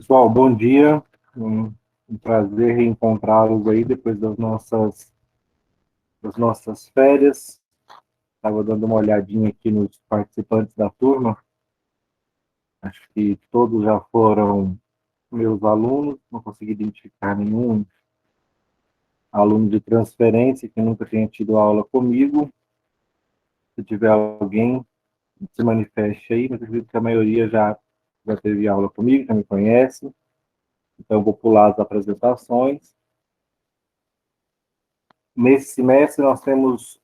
Pessoal, bom dia. Um prazer reencontrá-los aí depois das nossas férias. Estava dando uma olhadinha aqui nos participantes da turma. Acho que todos já foram meus alunos. Não consegui identificar nenhum aluno de transferência que nunca tenha tido aula comigo. Se tiver alguém, se manifeste aí, mas eu acredito que a maioria já teve aula comigo, já me conhece. Então, eu vou pular as apresentações. Nesse semestre, nós temos,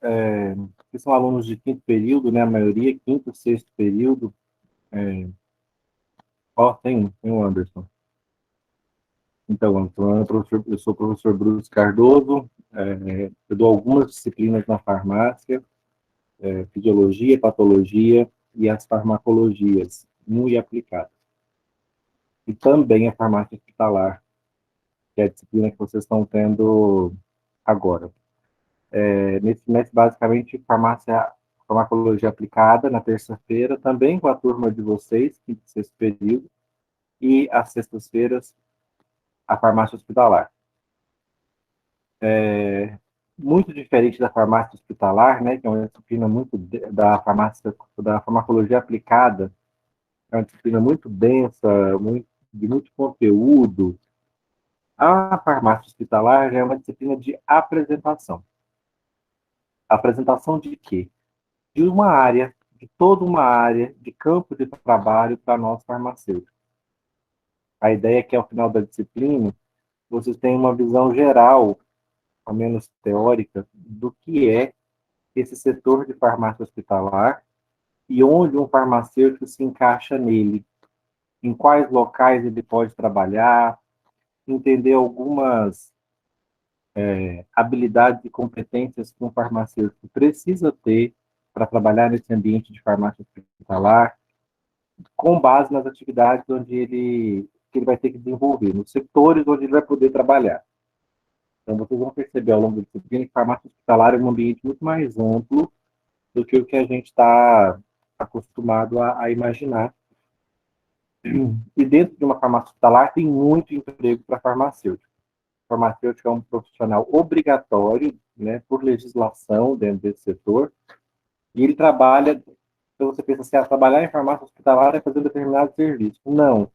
que são alunos de quinto período, né? A maioria, quinto, sexto período. Tem um Anderson. Então, eu sou o professor Bruce Cardoso, eu dou algumas disciplinas na farmácia, fisiologia, patologia e as farmacologias, muito aplicadas. E também a farmácia hospitalar, que é a disciplina que vocês estão tendo agora. Nesse semestre, basicamente, farmacologia aplicada, na terça-feira, também com a turma de vocês, quinto e sexto período, e às sextas-feiras, a farmácia hospitalar. Muito diferente da farmácia hospitalar, né, que é uma disciplina da farmacologia aplicada, é uma disciplina muito densa, de muito conteúdo. A farmácia hospitalar já é uma disciplina de apresentação. Apresentação de quê? De toda uma área de campo de trabalho para nós farmacêuticos. A ideia é que, ao final da disciplina, vocês tenham uma visão geral, ao menos teórica, do que é esse setor de farmácia hospitalar e onde um farmacêutico se encaixa nele, em quais locais ele pode trabalhar, entender algumas habilidades e competências que um farmacêutico precisa ter para trabalhar nesse ambiente de farmácia hospitalar, com base nas atividades que ele vai ter que desenvolver, nos setores onde ele vai poder trabalhar. Então, vocês vão perceber ao longo da disciplina que farmácia hospitalar é um ambiente muito mais amplo do que o que a gente está acostumado a imaginar. E dentro de uma farmácia hospitalar tem muito emprego para farmacêutico. O farmacêutico é um profissional obrigatório, né, por legislação dentro desse setor, e ele trabalha. Então você pensa assim, trabalhar em farmácia hospitalar é fazer um determinado serviço. Não.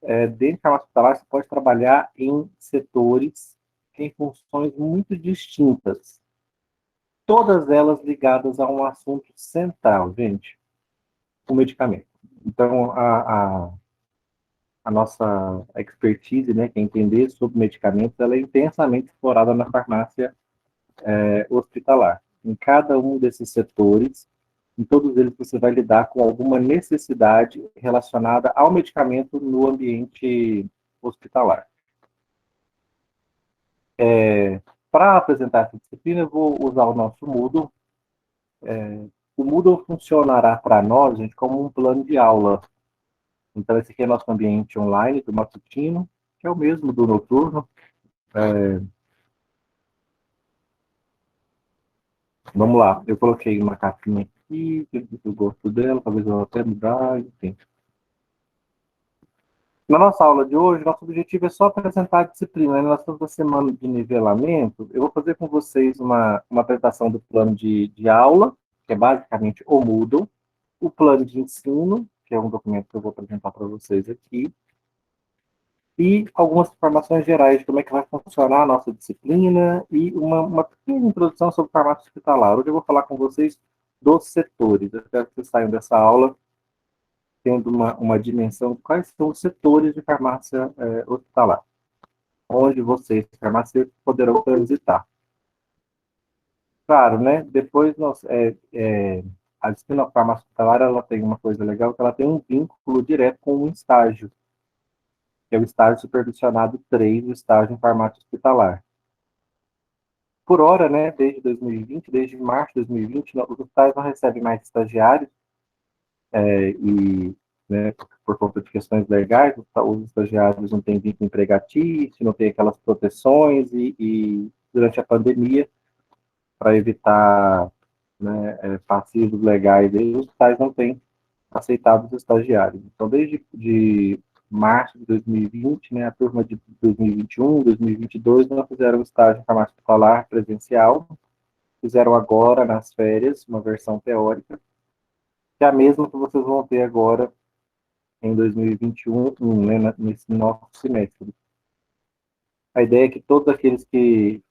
Dentro de farmácia hospitalar, você pode trabalhar em setores que têm funções muito distintas, todas elas ligadas a um assunto central, gente, o medicamento. Então, a nossa expertise, né, que é entender sobre medicamentos, ela é intensamente explorada na farmácia hospitalar. Em cada um desses setores, em todos eles você vai lidar com alguma necessidade relacionada ao medicamento no ambiente hospitalar. Para apresentar essa disciplina, eu vou usar o nosso Moodle. O Moodle funcionará para nós, gente, como um plano de aula. Então, esse aqui é nosso ambiente online do matutino, que é o mesmo do noturno. Vamos lá, eu coloquei uma capinha aqui, eu gosto dela, talvez eu vou até mudar, enfim. Na nossa aula de hoje, nosso objetivo é só apresentar a disciplina. Nós estamos na semana de nivelamento. Eu vou fazer com vocês uma apresentação do plano de aula, que é basicamente o Moodle, o plano de ensino, que é um documento que eu vou apresentar para vocês aqui, e algumas informações gerais de como é que vai funcionar a nossa disciplina e uma pequena introdução sobre farmácia hospitalar. Hoje eu vou falar com vocês dos setores. Eu quero que vocês saiam dessa aula tendo uma dimensão de quais são os setores de farmácia hospitalar, onde vocês, farmacêuticos, poderão transitar. Claro, né? Depois, a disciplina farmácia hospitalar, ela tem uma coisa legal, que ela tem um vínculo direto com um estágio, que é o estágio supervisionado 3, o estágio em farmácia hospitalar. Por hora, né, desde 2020, desde março de 2020, os hospitais não recebem mais estagiários, e, né, por conta de questões legais, os estagiários não têm vínculo empregatício, não têm aquelas proteções, e durante a pandemia, para evitar, né, passivos legais, os hospitais não têm aceitado os estagiários. Então, desde março de 2020, né, a turma de 2021, 2022 não fizeram o estágio de farmácia hospitalar presencial, fizeram agora, nas férias, uma versão teórica, que é a mesma que vocês vão ter agora em 2021, né, nesse novo semestre. A ideia é que todos aqueles que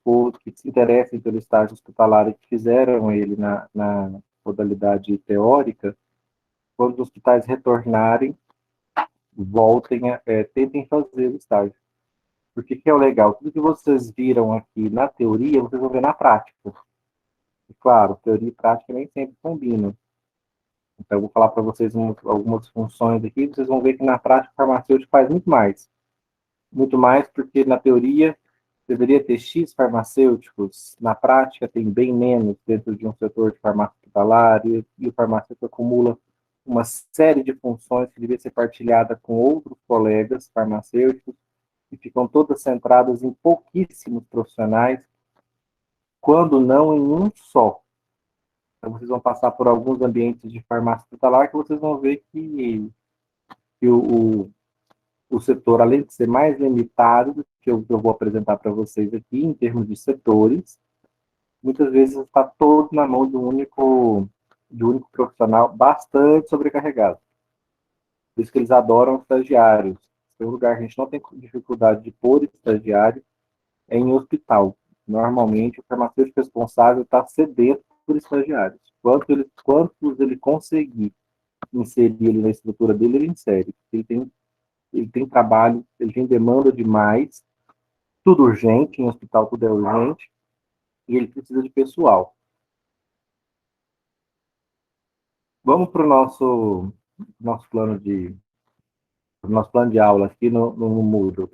se interessem pelo estágio hospitalar e que fizeram ele na modalidade teórica, quando os hospitais retornarem, tentem fazer o estágio. Porque que é o legal? Tudo que vocês viram aqui na teoria, vocês vão ver na prática. E, claro, teoria e prática nem sempre combinam. Então, eu vou falar para vocês algumas funções aqui, vocês vão ver que na prática o farmacêutico faz muito mais. Muito mais porque na teoria deveria ter X farmacêuticos, na prática tem bem menos dentro de um setor de farmácia hospitalar, e o farmacêutico acumula uma série de funções que devia ser partilhada com outros colegas farmacêuticos, que ficam todas centradas em pouquíssimos profissionais, quando não em um só. Então, vocês vão passar por alguns ambientes de farmácia hospitalar que vocês vão ver que o setor, além de ser mais limitado do que eu vou apresentar para vocês aqui, em termos de setores, muitas vezes está todo na mão de um único profissional bastante sobrecarregado. Por isso que eles adoram estagiários. Tem um lugar que a gente não tem dificuldade de pôr estagiário é em hospital. Normalmente, o farmacêutico responsável está sedento por estagiários. Quantos ele conseguir inserir ele na estrutura dele, ele insere. Ele tem trabalho, ele tem demanda demais, tudo urgente, em hospital tudo é urgente, e ele precisa de pessoal. Vamos para o nosso plano de aula aqui no Moodle.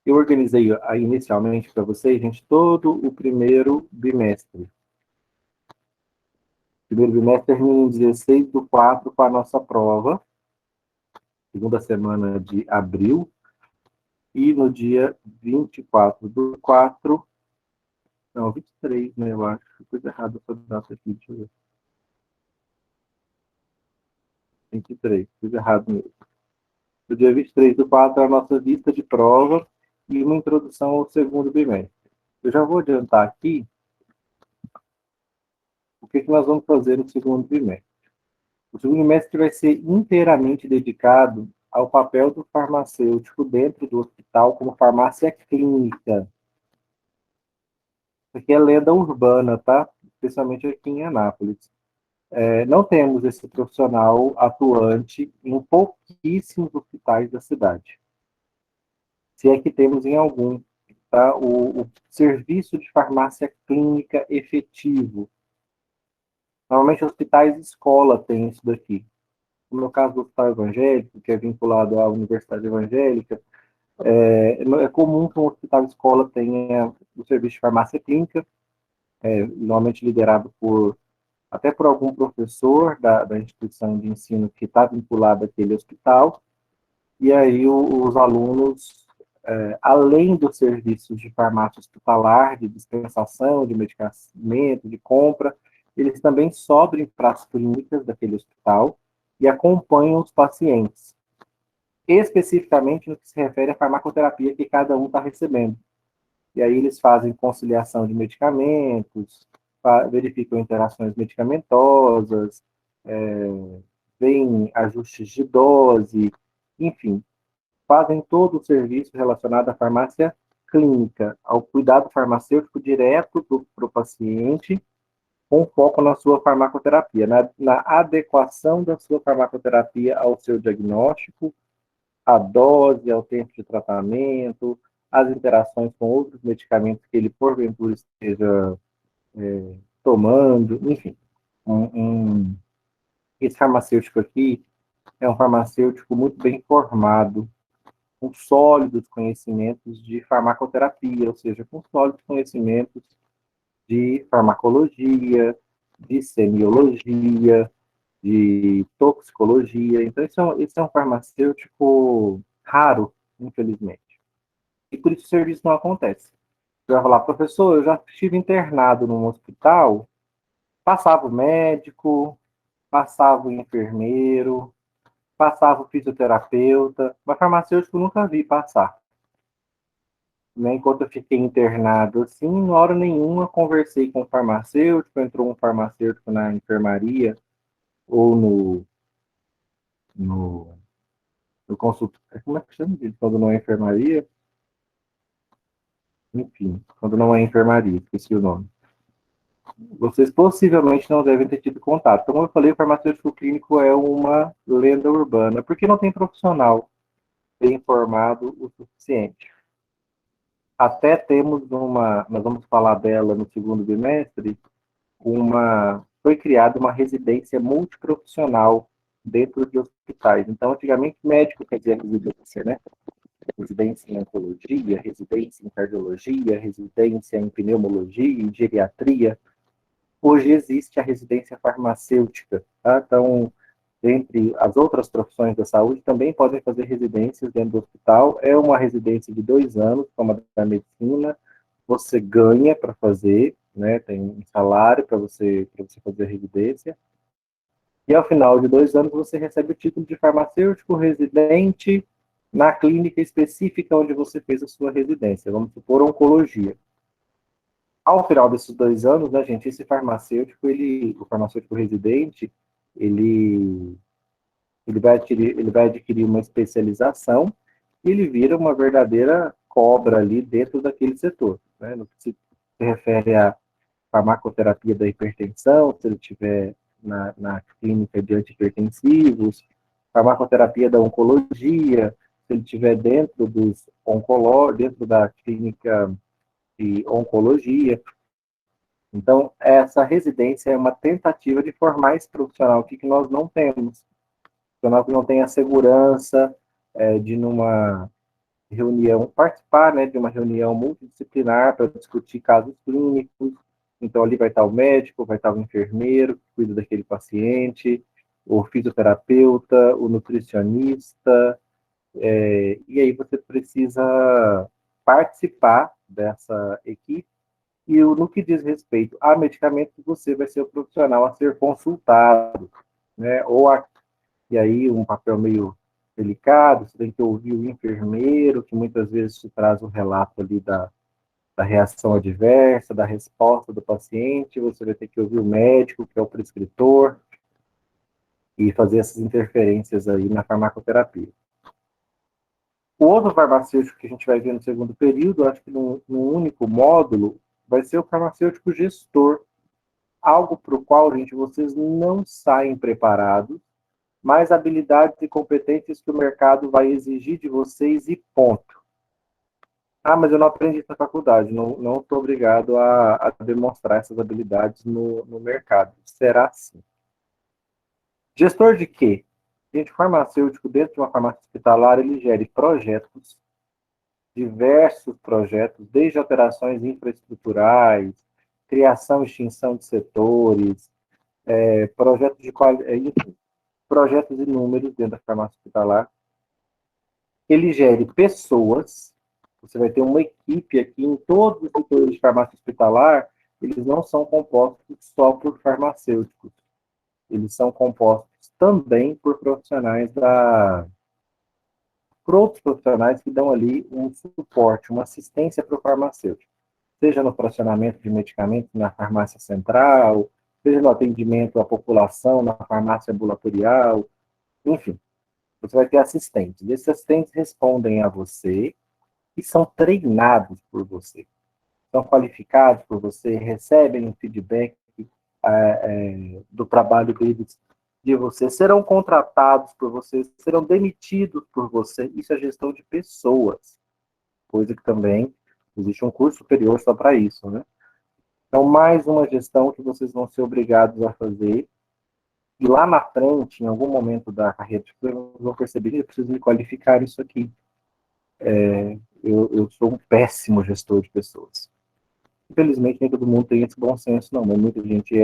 Eu organizei inicialmente para vocês, gente, todo o primeiro bimestre. O primeiro bimestre termina em 16/4 com a nossa prova, segunda semana de abril, e no dia 24/4, não, 23, né, eu acho, coisa errada essa data aqui, deixa eu ver. 23, fiz errado mesmo. No dia 23/4 é a nossa lista de prova e uma introdução ao segundo bimestre. Eu já vou adiantar aqui o que nós vamos fazer no segundo bimestre. O segundo bimestre vai ser inteiramente dedicado ao papel do farmacêutico dentro do hospital como farmácia clínica. Isso aqui é lenda urbana, tá? Especialmente aqui em Anápolis. Não temos esse profissional atuante em pouquíssimos hospitais da cidade. Se é que temos em algum, tá? O serviço de farmácia clínica efetivo. Normalmente, hospitais e escola têm isso daqui. No caso do Hospital Evangélico, que é vinculado à Universidade Evangélica, é comum que um hospital e escola tenha o serviço de farmácia clínica, normalmente liderado até por algum professor da instituição de ensino que está vinculado àquele hospital, e aí os alunos, além dos serviços de farmácia hospitalar, de dispensação de medicamento, de compra, eles também sobem para as clínicas daquele hospital e acompanham os pacientes, especificamente no que se refere à farmacoterapia que cada um está recebendo. E aí eles fazem conciliação de medicamentos, verificam interações medicamentosas, veem ajustes de dose, enfim, fazem todo o serviço relacionado à farmácia clínica, ao cuidado farmacêutico direto para o paciente, com foco na sua farmacoterapia, na adequação da sua farmacoterapia ao seu diagnóstico, à dose, ao tempo de tratamento, às interações com outros medicamentos que ele, porventura, esteja tomando, enfim. Esse farmacêutico aqui é um farmacêutico muito bem formado, com sólidos conhecimentos de farmacoterapia, ou seja, com sólidos conhecimentos de farmacologia, de semiologia, de toxicologia. Então, esse é um farmacêutico raro, infelizmente. E por isso o serviço não acontece. Você vai falar, professor, eu já estive internado num hospital, passava o médico, passava o enfermeiro, passava o fisioterapeuta, mas farmacêutico eu nunca vi passar. Né? Enquanto eu fiquei internado, assim, em hora nenhuma conversei com o farmacêutico, entrou um farmacêutico na enfermaria ou no, no consultório. Como é que chama isso? Quando não é enfermaria? Enfim, quando não é enfermaria, esqueci o nome. Vocês possivelmente não devem ter tido contato. Como eu falei, o farmacêutico clínico é uma lenda urbana, porque não tem profissional bem informado o suficiente. Até temos nós vamos falar dela no segundo bimestre, foi criada uma residência multiprofissional dentro de hospitais. Então, antigamente, médico quer dizer residência, né? Residência em oncologia, residência em cardiologia, residência em pneumologia, em geriatria. Hoje existe a residência farmacêutica, tá? Então, entre as outras profissões da saúde, também podem fazer residências dentro do hospital. É uma residência de 2 anos, como a da medicina. Você ganha para fazer, né? Tem um salário para você fazer a residência. E ao final de 2 anos, você recebe o título de farmacêutico residente na clínica específica onde você fez a sua residência. Vamos supor, oncologia. Ao final desses 2 anos, né, gente, esse farmacêutico, o farmacêutico residente, ele ele vai adquirir uma especialização e ele vira uma verdadeira cobra ali dentro daquele setor. Né? No que se refere à farmacoterapia da hipertensão, se ele estiver na clínica de antihipertensivos, farmacoterapia da oncologia, se ele estiver dentro da clínica de oncologia. Então, essa residência é uma tentativa de formar esse profissional aqui que nós não temos. Profissional que não tem a segurança de numa reunião, participar, né, de uma reunião multidisciplinar para discutir casos clínicos. Então, ali vai estar o médico, vai estar o enfermeiro que cuida daquele paciente, o fisioterapeuta, o nutricionista, e aí você precisa participar dessa equipe. E no que diz respeito a medicamentos, você vai ser o profissional a ser consultado, né? E aí um papel meio delicado, você tem que ouvir o enfermeiro, que muitas vezes te traz um relato ali da reação adversa, da resposta do paciente, você vai ter que ouvir o médico, que é o prescritor, e fazer essas interferências aí na farmacoterapia. O outro farmacêutico que a gente vai ver no segundo período, acho que num único módulo, vai ser o farmacêutico gestor, algo para o qual, gente, vocês não saem preparados, mais habilidades e competências que o mercado vai exigir de vocês e ponto. Ah, mas eu não aprendi isso na faculdade, não estou obrigado a demonstrar essas habilidades no mercado. Será assim. Gestor de quê? Gente, farmacêutico, dentro de uma farmácia hospitalar, ele gere projetos, diversos projetos, desde alterações infraestruturais, criação e extinção de setores, projetos de qualidade, projetos inúmeros dentro da farmácia hospitalar. Ele gere pessoas, você vai ter uma equipe aqui em todos os setores de farmácia hospitalar, eles não são compostos só por farmacêuticos, eles são compostos também por outros profissionais que dão ali um suporte, uma assistência para o farmacêutico, seja no fracionamento de medicamentos na farmácia central, seja no atendimento à população na farmácia ambulatorial, enfim, você vai ter assistentes. Esses assistentes respondem a você e são treinados por você. São qualificados por você, recebem um feedback do trabalho deles de você, serão contratados por você, serão demitidos por você. Isso é gestão de pessoas, coisa que também existe um curso superior só para isso, né? Então, mais uma gestão que vocês vão ser obrigados a fazer. E lá na frente, em algum momento da carreira, vocês vão perceber que eu preciso me qualificar isso aqui. Eu sou um péssimo gestor de pessoas. Infelizmente, nem todo mundo tem esse bom senso, não. Mas muita gente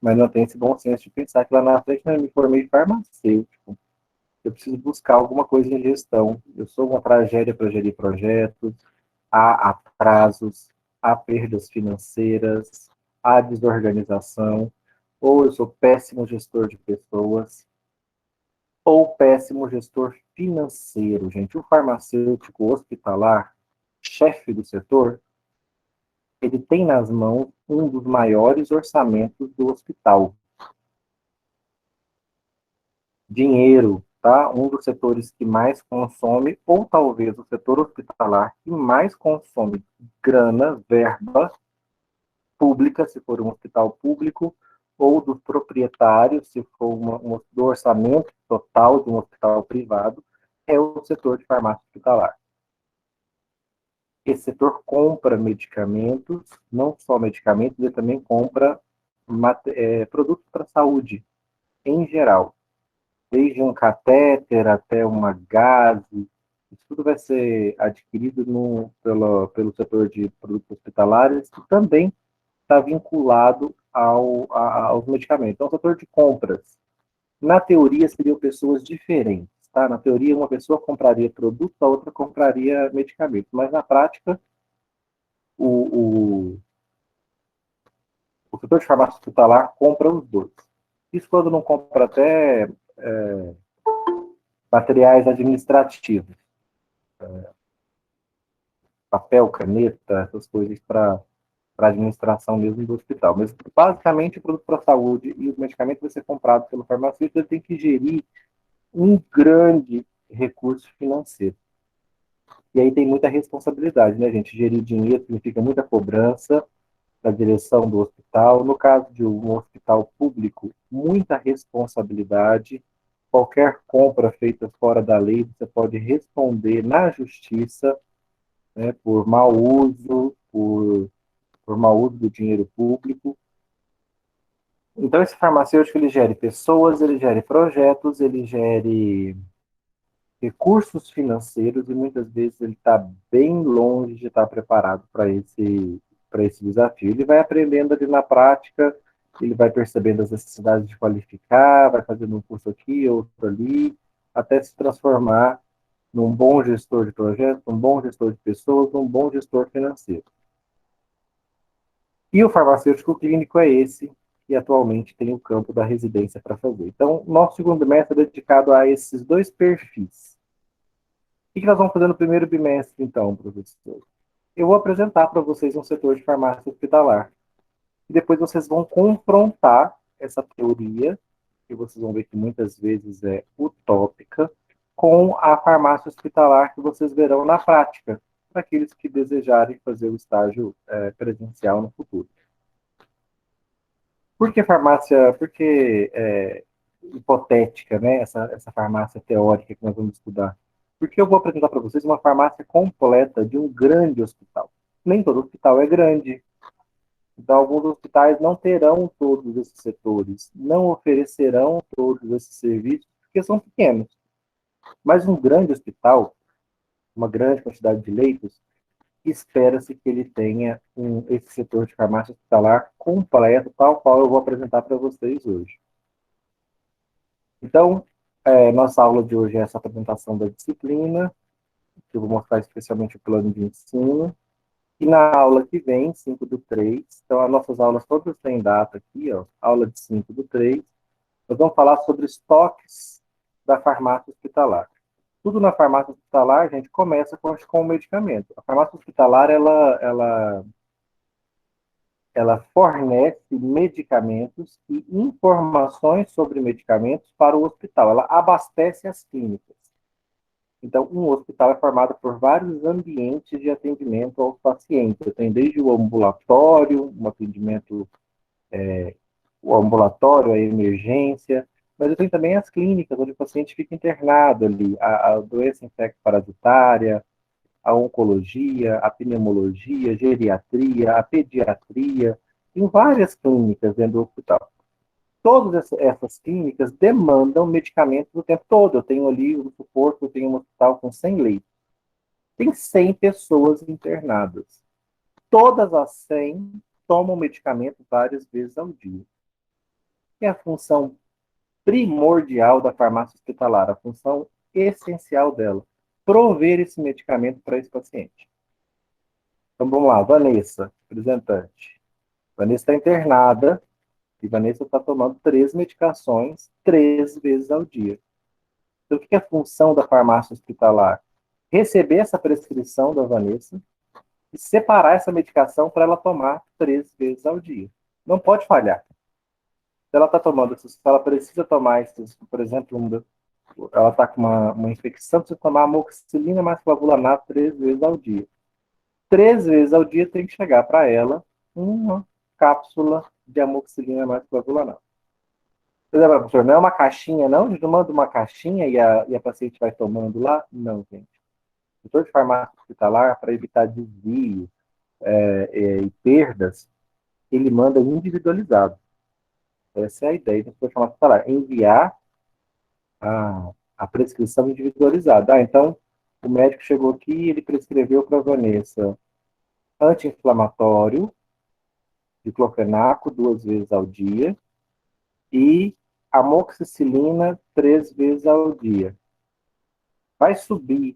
mas não tem esse bom senso de pensar que lá na frente, né, eu me formei farmacêutico. Eu preciso buscar alguma coisa em gestão. Eu sou uma tragédia para gerir projetos, há atrasos, há perdas financeiras, há desorganização, ou eu sou péssimo gestor de pessoas. ou péssimo gestor financeiro, gente. O farmacêutico hospitalar, chefe do setor, ele tem nas mãos um dos maiores orçamentos do hospital. Dinheiro, tá? Um dos setores que mais consome, ou talvez o setor hospitalar que mais consome grana, verba pública, se for um hospital público, ou dos proprietários, se for do orçamento total de um hospital privado, é o setor de farmácia hospitalar. Esse setor compra medicamentos, não só medicamentos, ele também compra produtos para a saúde, em geral. Desde um catéter até uma gase, isso tudo vai ser adquirido pelo setor de produtos hospitalares, que também está vinculado aos medicamentos. Então, o setor de compras, na teoria, seriam pessoas diferentes. Tá? Na teoria, uma pessoa compraria produtos, a outra compraria medicamentos. Mas, na prática, o, o, o setor de farmácia hospitalar compra os dois. Isso quando não compra até materiais administrativos, papel, caneta, essas coisas para administração mesmo do hospital. Mas, basicamente, o produto para a saúde e os medicamentos vai ser comprado pelo farmacêutico, ele tem que gerir um grande recurso financeiro. E aí tem muita responsabilidade, né, gente? Gerir dinheiro significa muita cobrança da direção do hospital. No caso de um hospital público, muita responsabilidade. Qualquer compra feita fora da lei, você pode responder na justiça, né, por mau uso, por mau uso do dinheiro público. Então, esse farmacêutico, ele gere pessoas, ele gere projetos, ele gere recursos financeiros e muitas vezes ele está bem longe de estar preparado para esse desafio. Ele vai aprendendo ali na prática, ele vai percebendo as necessidades de qualificar, vai fazendo um curso aqui, outro ali, até se transformar num bom gestor de projetos, num bom gestor de pessoas, num bom gestor financeiro. E o farmacêutico clínico é esse que atualmente tem o campo da residência para fazer. Então, nosso segundo bimestre é dedicado a esses dois perfis. O que nós vamos fazer no primeiro bimestre, então, professor? Eu vou apresentar para vocês um setor de farmácia hospitalar. E depois vocês vão confrontar essa teoria, que vocês vão ver que muitas vezes é utópica, com a farmácia hospitalar que vocês verão na prática, para aqueles que desejarem fazer o estágio presencial no futuro. Por que farmácia? Por que hipotética, né? Essa farmácia teórica que nós vamos estudar? Porque eu vou apresentar para vocês uma farmácia completa de um grande hospital. Nem todo hospital é grande. Então, alguns hospitais não terão todos esses setores, não oferecerão todos esses serviços, porque são pequenos. Mas um grande hospital, uma grande quantidade de leitos, espera-se que ele tenha esse setor de farmácia hospitalar completo, tal qual eu vou apresentar para vocês hoje. Então, nossa aula de hoje é essa apresentação da disciplina, que eu vou mostrar especialmente o plano de ensino. E na aula que vem, 5/3, então as nossas aulas todas têm data aqui, ó, aula de 5/3, nós vamos falar sobre estoques da farmácia hospitalar. Tudo na farmácia hospitalar, a gente começa com o medicamento. A farmácia hospitalar, ela fornece medicamentos e informações sobre medicamentos para o hospital. Ela abastece as clínicas. Então, um hospital é formado por vários ambientes de atendimento aos pacientes. Eu tenho desde o ambulatório, um atendimento, o ambulatório, a emergência, mas eu tenho também as clínicas, onde o paciente fica internado ali, a doença infecto-parasitária, a oncologia, a pneumologia, a geriatria, a pediatria, tem várias clínicas dentro do hospital. Todas essas clínicas demandam medicamentos o tempo todo. Eu tenho ali, vamos supor que eu tenho um hospital com 100 leitos. Tem 100 pessoas internadas. Todas as 100 tomam medicamento várias vezes ao dia. É a função primordial da farmácia hospitalar, a função essencial dela, prover esse medicamento para esse paciente. Então vamos lá, Vanessa, representante. Vanessa está internada e Vanessa está tomando 3 medicações 3 vezes ao dia. Então, o que é a função da farmácia hospitalar? Receber essa prescrição da Vanessa e separar essa medicação para ela tomar 3 vezes ao dia. Não pode falhar. Se ela está tomando, se ela precisa tomar, por exemplo, ela está com uma infecção, precisa tomar amoxicilina mais clavulanato 3 vezes ao dia. 3 vezes ao dia tem que chegar para ela uma cápsula de amoxicilina mais clavulanato. Professor, não é uma caixinha, não? A gente não manda uma caixinha e a paciente vai tomando lá? Não, gente. O setor de farmácia hospitalar, para evitar desvio e perdas, ele manda individualizado. Essa é a ideia do setor de farmácia hospitalar. Enviar a prescrição individualizada. Então, o médico chegou aqui e ele prescreveu para a Vanessa anti-inflamatório, diclofenaco 2 vezes ao dia e amoxicilina 3 vezes ao dia. Vai subir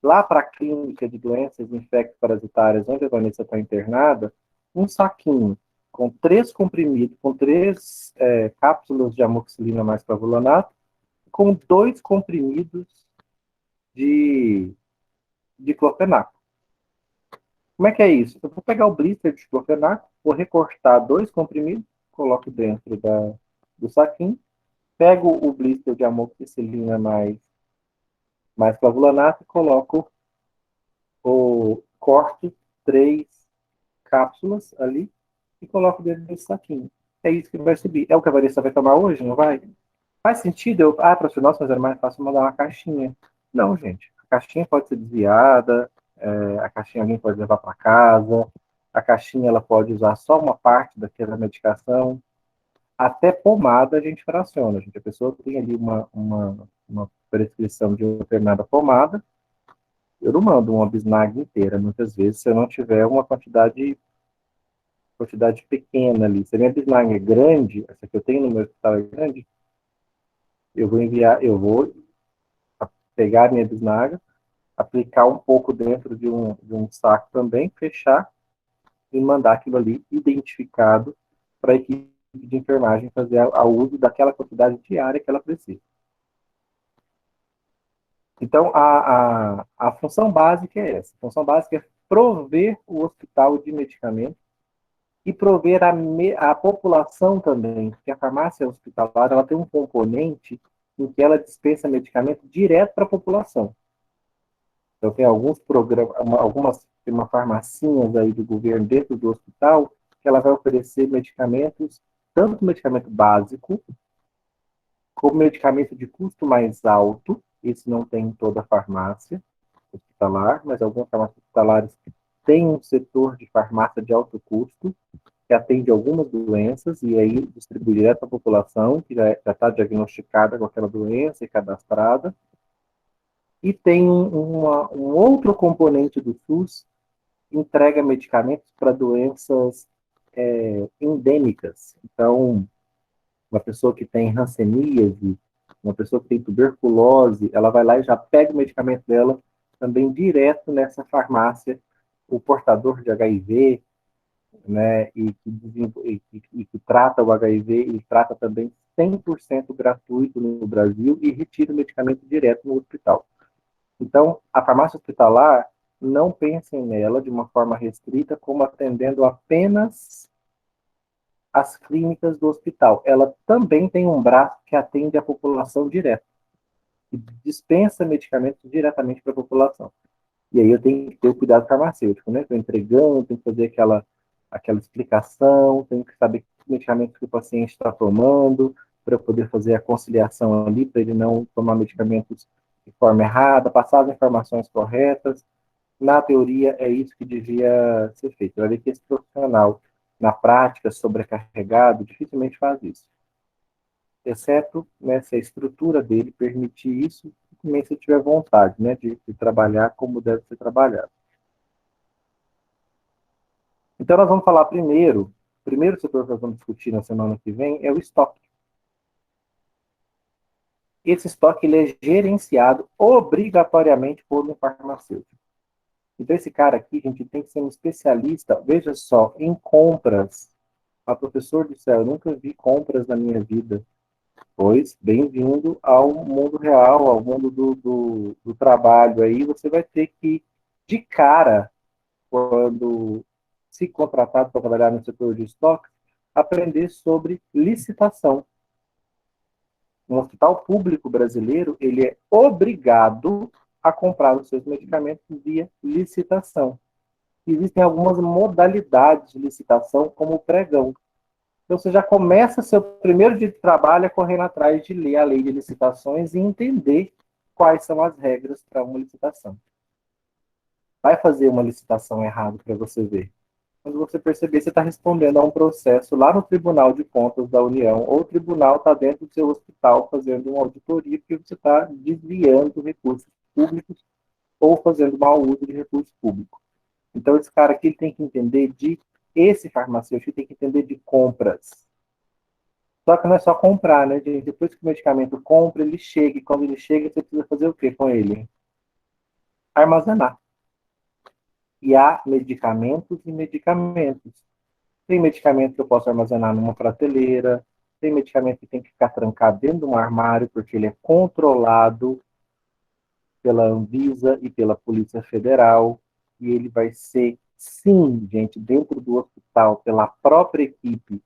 lá para a clínica de doenças infecto-parasitárias, onde a Vanessa está internada, um saquinho com 3 comprimidos, com 3 cápsulas de amoxicilina mais clavulanato, com 2 comprimidos de diclofenaco. Como é que é isso? Eu vou pegar o blister de diclofenaco, vou recortar 2 comprimidos, coloco dentro do saquinho, pego o blister de amoxicilina mais clavulanato e corto 3 cápsulas ali e coloco dentro desse saquinho. É isso que vai subir. É o que a Vanessa vai tomar hoje, não vai? Faz sentido? Professor, nossa, mas era mais fácil mandar uma caixinha. Não, gente. A caixinha pode ser desviada, a caixinha alguém pode levar para casa, a caixinha ela pode usar só uma parte daquela medicação. Até pomada a gente fraciona. A pessoa tem ali uma prescrição de uma determinada pomada, eu não mando uma bisnaga inteira, muitas vezes, se eu não tiver uma quantidade pequena ali. Se a minha bisnaga é grande, essa que eu tenho no meu hospital é grande, eu vou pegar a minha bisnaga, aplicar um pouco dentro de um saco também, fechar e mandar aquilo ali identificado para a equipe de enfermagem fazer o uso daquela quantidade diária que ela precisa. Então, a função básica é essa. A função básica é prover o hospital de medicamentos e prover a população também, porque a farmácia hospitalar ela tem um componente em que ela dispensa medicamento direto para a população. Então, tem alguns programas, tem uma farmacinhas aí do governo dentro do hospital que ela vai oferecer medicamentos, tanto medicamento básico, como medicamento de custo mais alto. Esse não tem em toda a farmácia hospitalar, mas algumas farmácias hospitalares têm um setor de farmácia de alto custo, que atende algumas doenças e aí distribui direto para a população, que já está diagnosticada com aquela doença e cadastrada. E tem um outro componente do SUS que entrega medicamentos para doenças endêmicas. Então, uma pessoa que tem hanseníase, uma pessoa que tem tuberculose, ela vai lá e já pega o medicamento dela também direto nessa farmácia. O portador de HIV, né, que trata o HIV, ele trata também 100% gratuito no Brasil e retira o medicamento direto no hospital. Então, a farmácia hospitalar, não pensem nela de uma forma restrita como atendendo apenas as clínicas do hospital. Ela também tem um braço que atende a população direto e dispensa medicamentos diretamente para a população. E aí eu tenho que ter o cuidado farmacêutico, né? Estou entregando, tenho que fazer aquela explicação, tenho que saber que medicamentos que o paciente está tomando, para poder fazer a conciliação ali, para ele não tomar medicamentos de forma errada, passar as informações corretas. Na teoria, é isso que devia ser feito. Vai ver que esse profissional, na prática, sobrecarregado, dificilmente faz isso. Exceto, né, se a estrutura dele permitir isso, e também se tiver vontade, né, de trabalhar como deve ser trabalhado. Então, nós vamos falar primeiro setor que nós vamos discutir na semana que vem é o estoque. Esse estoque ele é gerenciado obrigatoriamente por um farmacêutico. Então, esse cara aqui, a gente tem que ser um especialista, veja só, em compras. A professor do céu, eu nunca vi compras na minha vida. Pois, bem-vindo ao mundo real, ao mundo do trabalho aí. Você vai ter que, de cara, quando se contratado para trabalhar no setor de estoque, aprender sobre licitação. Um hospital público brasileiro, ele é obrigado a comprar os seus medicamentos via licitação. Existem algumas modalidades de licitação, como o pregão. Então, você já começa seu primeiro dia de trabalho correndo atrás de ler a lei de licitações e entender quais são as regras para uma licitação. Vai fazer uma licitação errada para você ver. Quando você perceber, você está respondendo a um processo lá no Tribunal de Contas da União, ou o tribunal está dentro do seu hospital fazendo uma auditoria porque você está desviando recursos públicos ou fazendo mau uso de recursos públicos. Então, esse cara aqui tem que entender esse farmacêutico tem que entender de compras. Só que não é só comprar, né, gente? Depois que o medicamento compra, ele chega, e quando ele chega, você precisa fazer o quê com ele? Armazenar. E há medicamentos e medicamentos. Tem medicamento que eu posso armazenar numa prateleira, tem medicamento que tem que ficar trancado dentro de um armário, porque ele é controlado pela Anvisa e pela Polícia Federal, e ele vai ser, sim, gente, dentro do hospital, pela própria equipe,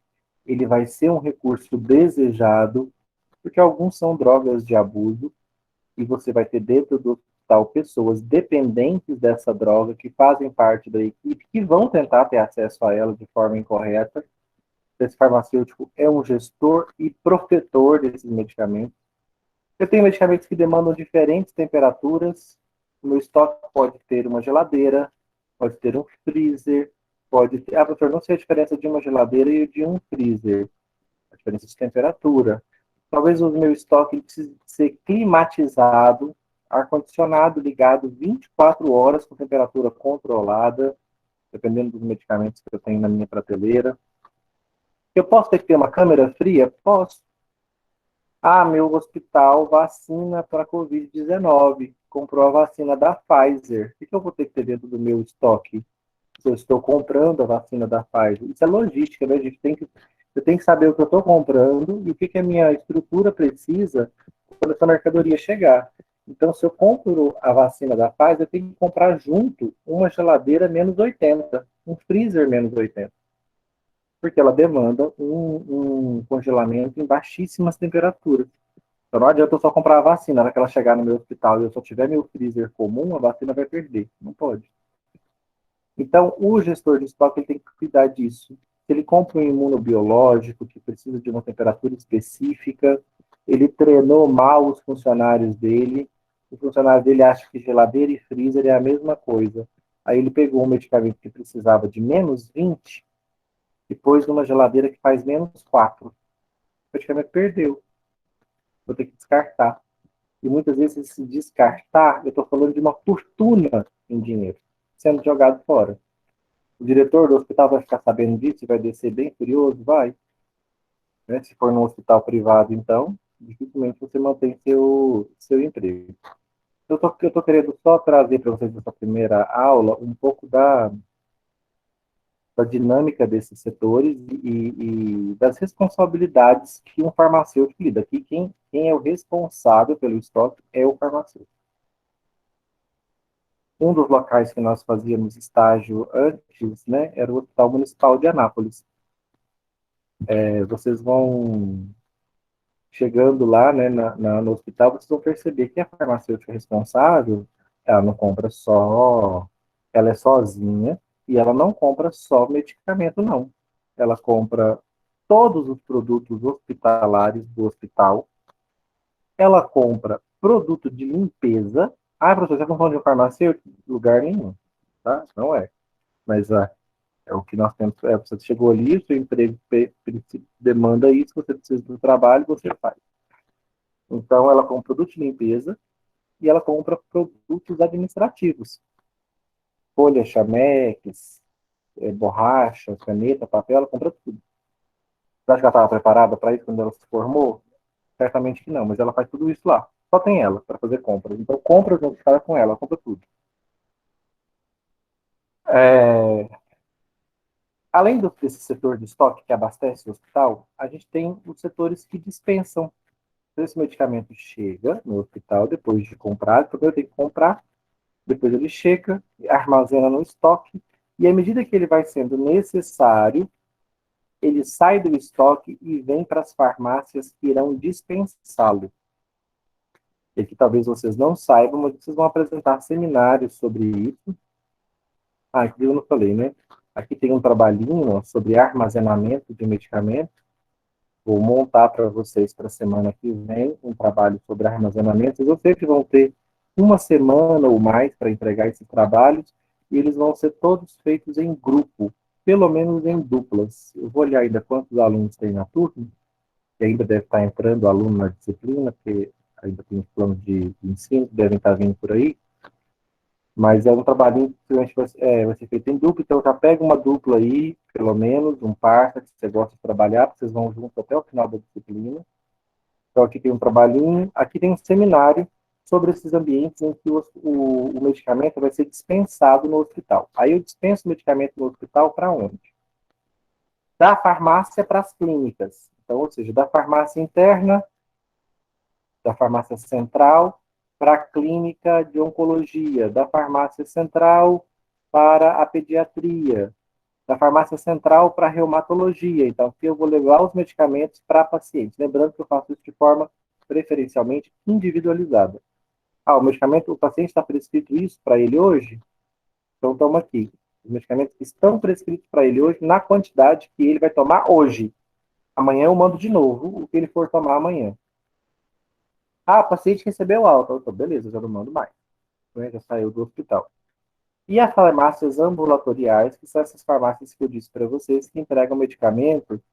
ele vai ser um recurso desejado, porque alguns são drogas de abuso, e você vai ter dentro do hospital pessoas dependentes dessa droga, que fazem parte da equipe, que vão tentar ter acesso a ela de forma incorreta. Esse farmacêutico é um gestor e protetor desses medicamentos. Eu tenho medicamentos que demandam diferentes temperaturas. O meu estoque pode ter uma geladeira, pode ter um freezer, pode ter. Ah, professor, não sei a diferença de uma geladeira e de um freezer. A diferença de temperatura. Talvez o meu estoque precise ser climatizado, ar-condicionado ligado 24 horas com temperatura controlada, dependendo dos medicamentos que eu tenho na minha prateleira. Eu posso ter que ter uma câmera fria? Posso. Ah, meu hospital vacina para Covid-19. Comprou a vacina da Pfizer. O que eu vou ter que ter dentro do meu estoque? Se eu estou comprando a vacina da Pfizer. Isso é logística, né? Eu tenho que saber o que eu estou comprando e o que a minha estrutura precisa quando essa mercadoria chegar. Então, se eu compro a vacina da Pfizer, eu tenho que comprar junto uma geladeira menos 80, um freezer menos 80, porque ela demanda um congelamento em baixíssimas temperaturas. Então não adianta eu só comprar a vacina, na hora que ela chegar no meu hospital e eu só tiver meu freezer comum, a vacina vai perder. Não pode. Então, o gestor de estoque ele tem que cuidar disso. Se ele compra um imunobiológico que precisa de uma temperatura específica, ele treinou mal os funcionários dele, o funcionário dele acha que geladeira e freezer é a mesma coisa. Aí ele pegou um medicamento que precisava de menos 20 e pôs numa geladeira que faz menos 4. O medicamento perdeu. Vou ter que descartar. E muitas vezes esse descartar, eu estou falando de uma fortuna em dinheiro, sendo jogado fora. O diretor do hospital vai ficar sabendo disso e vai descer bem furioso? Vai. Né? Se for num hospital privado, então, dificilmente você mantém seu emprego. Eu tô querendo só trazer para vocês nessa primeira aula um pouco da dinâmica desses setores e das responsabilidades que um farmacêutico lida. Aqui, quem é o responsável pelo estoque é o farmacêutico. Um dos locais que nós fazíamos estágio antes, né, era o Hospital Municipal de Anápolis. Vocês vão chegando lá, né, no hospital, vocês vão perceber que a farmacêutica responsável, ela não compra só, ela é sozinha e ela não compra só medicamento, não. Ela compra todos os produtos hospitalares do hospital, ela compra produto de limpeza. Ah, professor, você está falando de um farmacêutico? Lugar nenhum, tá? Não é. Mas é o que nós temos. Você chegou ali, o seu emprego demanda isso, você precisa do trabalho, você faz. Então, ela compra produto de limpeza e ela compra produtos administrativos. Folha, chameques, borracha, caneta, papel, ela compra tudo. Você acha que ela estava preparada para isso quando ela se formou? Certamente que não, mas ela faz tudo isso lá. Só tem ela para fazer compras. Então, compra junto com ela compra tudo. É, além desse setor de estoque que abastece o hospital, a gente tem os setores que dispensam. Então, esse medicamento chega no hospital depois de comprado, primeiro tem que comprar, depois ele chega, armazena no estoque, e à medida que ele vai sendo necessário, ele sai do estoque e vem para as farmácias que irão dispensá-lo. E que talvez vocês não saibam, mas vocês vão apresentar seminários sobre isso. Ah, aqui eu não falei, né? Aqui tem um trabalhinho sobre armazenamento de medicamentos. Vou montar para vocês para a semana que vem um trabalho sobre armazenamento. Eu sei que vão ter uma semana ou mais para entregar esses trabalhos e eles vão ser todos feitos em grupo, pelo menos em duplas. Eu vou olhar ainda quantos alunos tem na turma, que ainda deve estar entrando aluno na disciplina, porque ainda tem os planos de ensino que devem estar vindo por aí. Mas é um trabalhinho que vai ser feito em dupla, então já pega uma dupla aí, pelo menos, um par, que você gosta de trabalhar, vocês vão junto até o final da disciplina. Então aqui tem um trabalhinho, aqui tem um seminário sobre esses ambientes em que o medicamento vai ser dispensado no hospital. Aí eu dispenso o medicamento no hospital para onde? Da farmácia para as clínicas. Então, ou seja, da farmácia interna, da farmácia central, para a clínica de oncologia, da farmácia central para a pediatria, da farmácia central para a reumatologia. Então, aqui eu vou levar os medicamentos para pacientes. Lembrando que eu faço isso de forma preferencialmente individualizada. Ah, o medicamento, o paciente está prescrito isso para ele hoje? Então, toma aqui. Os medicamentos que estão prescritos para ele hoje, na quantidade que ele vai tomar hoje. Amanhã eu mando de novo o que ele for tomar amanhã. Ah, o paciente recebeu alta. Então, beleza, já não mando mais. Já saiu do hospital. E as farmácias ambulatoriais, que são essas farmácias que eu disse para vocês, que entregam medicamento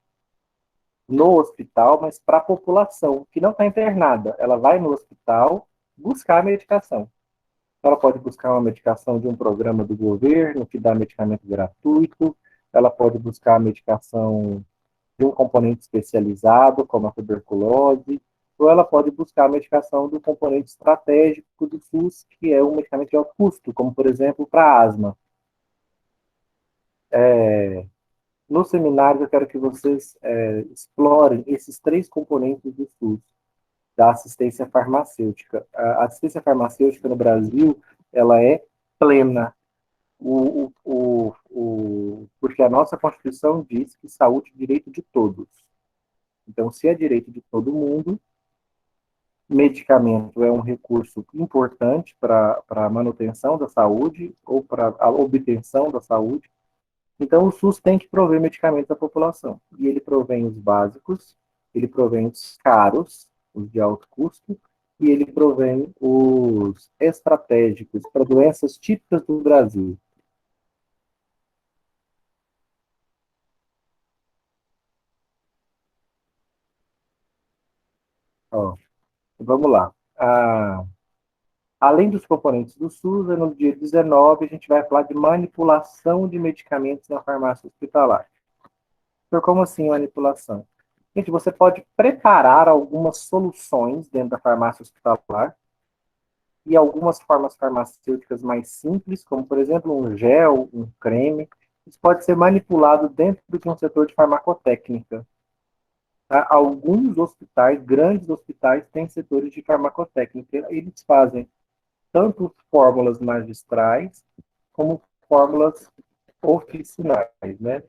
no hospital, mas para a população que não está internada. Ela vai no hospital buscar a medicação. Ela pode buscar uma medicação de um programa do governo que dá medicamento gratuito, ela pode buscar a medicação de um componente especializado, como a tuberculose, ou ela pode buscar a medicação do componente estratégico do SUS, que é um medicamento de alto custo, como, por exemplo, para asma. No seminário, eu quero que vocês explorem esses três componentes do SUS, da assistência farmacêutica. A assistência farmacêutica no Brasil, ela é plena, porque a nossa Constituição diz que saúde é direito de todos. Então, se é direito de todo mundo, medicamento é um recurso importante para a manutenção da saúde ou para a obtenção da saúde. Então, o SUS tem que prover medicamentos à população. E ele provém os básicos, ele provém os caros, os de alto custo, e ele provém os estratégicos para doenças típicas do Brasil. Ó, vamos lá. Além dos componentes do SUS, no dia 19 a gente vai falar de manipulação de medicamentos na farmácia hospitalar. Então, como assim manipulação? Gente, você pode preparar algumas soluções dentro da farmácia hospitalar e algumas formas farmacêuticas mais simples, como, por exemplo, um gel, um creme. Isso pode ser manipulado dentro de um setor de farmacotécnica. Tá? Alguns hospitais, grandes hospitais, têm setores de farmacotécnica. Eles fazem tanto fórmulas magistrais como fórmulas oficinais, né?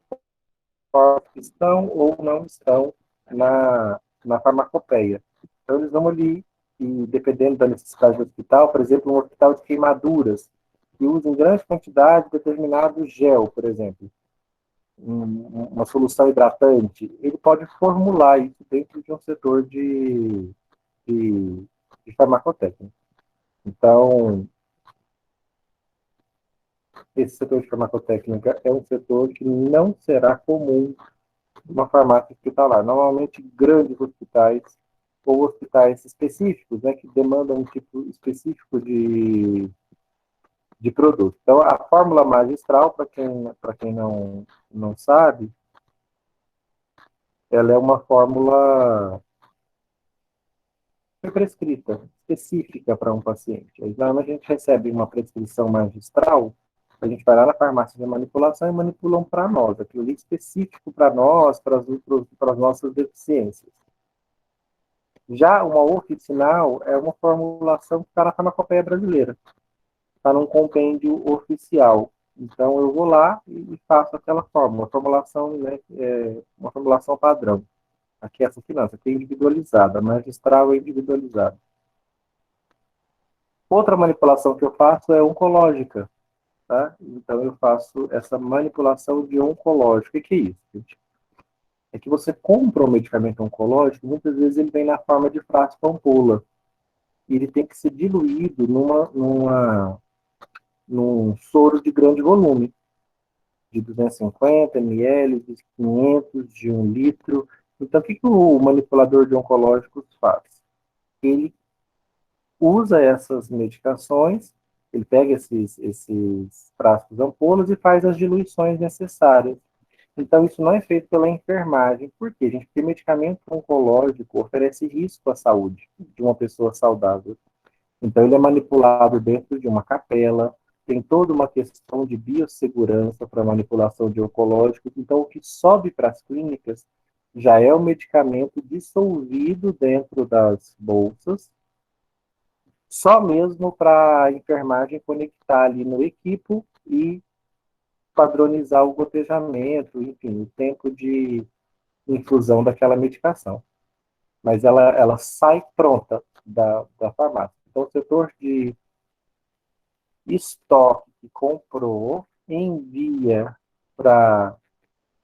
Fórmulas que estão ou não estão na farmacopeia. Então, eles vão ali, e dependendo da necessidade do hospital, por exemplo, um hospital de queimaduras, que usa em grande quantidade determinado gel, por exemplo, uma solução hidratante, ele pode formular isso dentro de um setor de, de farmacotécnica. Então, esse setor de farmacotécnica é um setor que não será comum numa farmácia hospitalar. Normalmente, grandes hospitais ou hospitais específicos, né, que demandam um tipo específico de produto. Então, a fórmula magistral, para quem não sabe, ela é uma fórmula prescrita, específica para um paciente. Aí, normalmente, a gente recebe uma prescrição magistral, a gente vai lá na farmácia de manipulação e manipulam para nós, aquilo ali específico para nós, para as nossas deficiências. Já uma oficinal é uma formulação que está na farmacopeia brasileira, está num compêndio oficial. Então, eu vou lá e faço aquela fórmula, uma formulação, né, uma formulação padrão. Aqui essa aqui não, essa aqui é individualizada, a magistral é individualizada. Outra manipulação que eu faço é oncológica, tá? Então, eu faço essa manipulação de oncológico. O que é isso, gente? É que você compra um medicamento oncológico, muitas vezes ele vem na forma de frasco ampola. E ele tem que ser diluído num soro de grande volume, de 250 ml, de 500, de 1 litro. Então, o que o manipulador de oncológicos faz? Ele usa essas medicações, ele pega esses frascos ampolas e faz as diluições necessárias. Então, isso não é feito pela enfermagem. Por quê, gente? Porque medicamento oncológico oferece risco à saúde de uma pessoa saudável. Então, ele é manipulado dentro de uma capela, tem toda uma questão de biossegurança para manipulação de oncológicos. Então, o que sobe para as clínicas já é o medicamento dissolvido dentro das bolsas, só mesmo para a enfermagem conectar ali no equipo e padronizar o gotejamento, enfim, o tempo de infusão daquela medicação. Mas ela sai pronta da farmácia. Então, o setor de estoque que comprou, envia para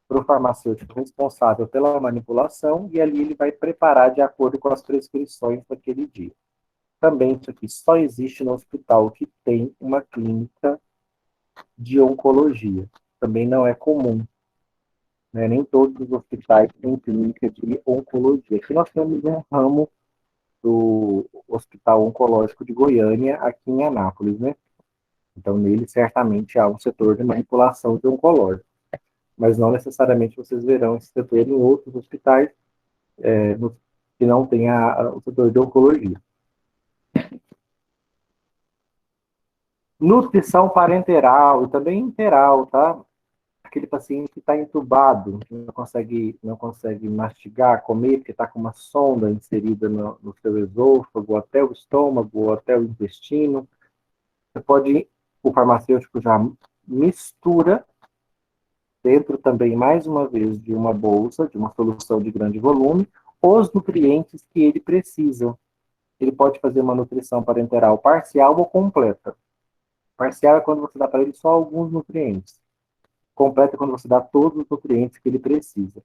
o farmacêutico responsável pela manipulação e ali ele vai preparar de acordo com as prescrições daquele dia. Também isso aqui só existe no hospital que tem uma clínica de oncologia. Também não é comum, né? Nem todos os hospitais têm clínica de oncologia. Aqui nós temos um ramo do Hospital Oncológico de Goiânia, aqui em Anápolis, né? Então, nele, certamente, há um setor de manipulação de oncológico. Mas não necessariamente vocês verão esse setor em outros hospitais que não tem o setor de oncologia. Nutrição parenteral e também interal, tá? Aquele paciente que está entubado, que não consegue mastigar, comer, porque está com uma sonda inserida no seu esôfago, até o estômago, ou até o intestino. O farmacêutico já mistura dentro também, mais uma vez, de uma bolsa, de uma solução de grande volume, os nutrientes que ele precisa. Ele pode fazer uma nutrição parenteral parcial ou completa. Parcial é quando você dá para ele só alguns nutrientes. Completa é quando você dá todos os nutrientes que ele precisa.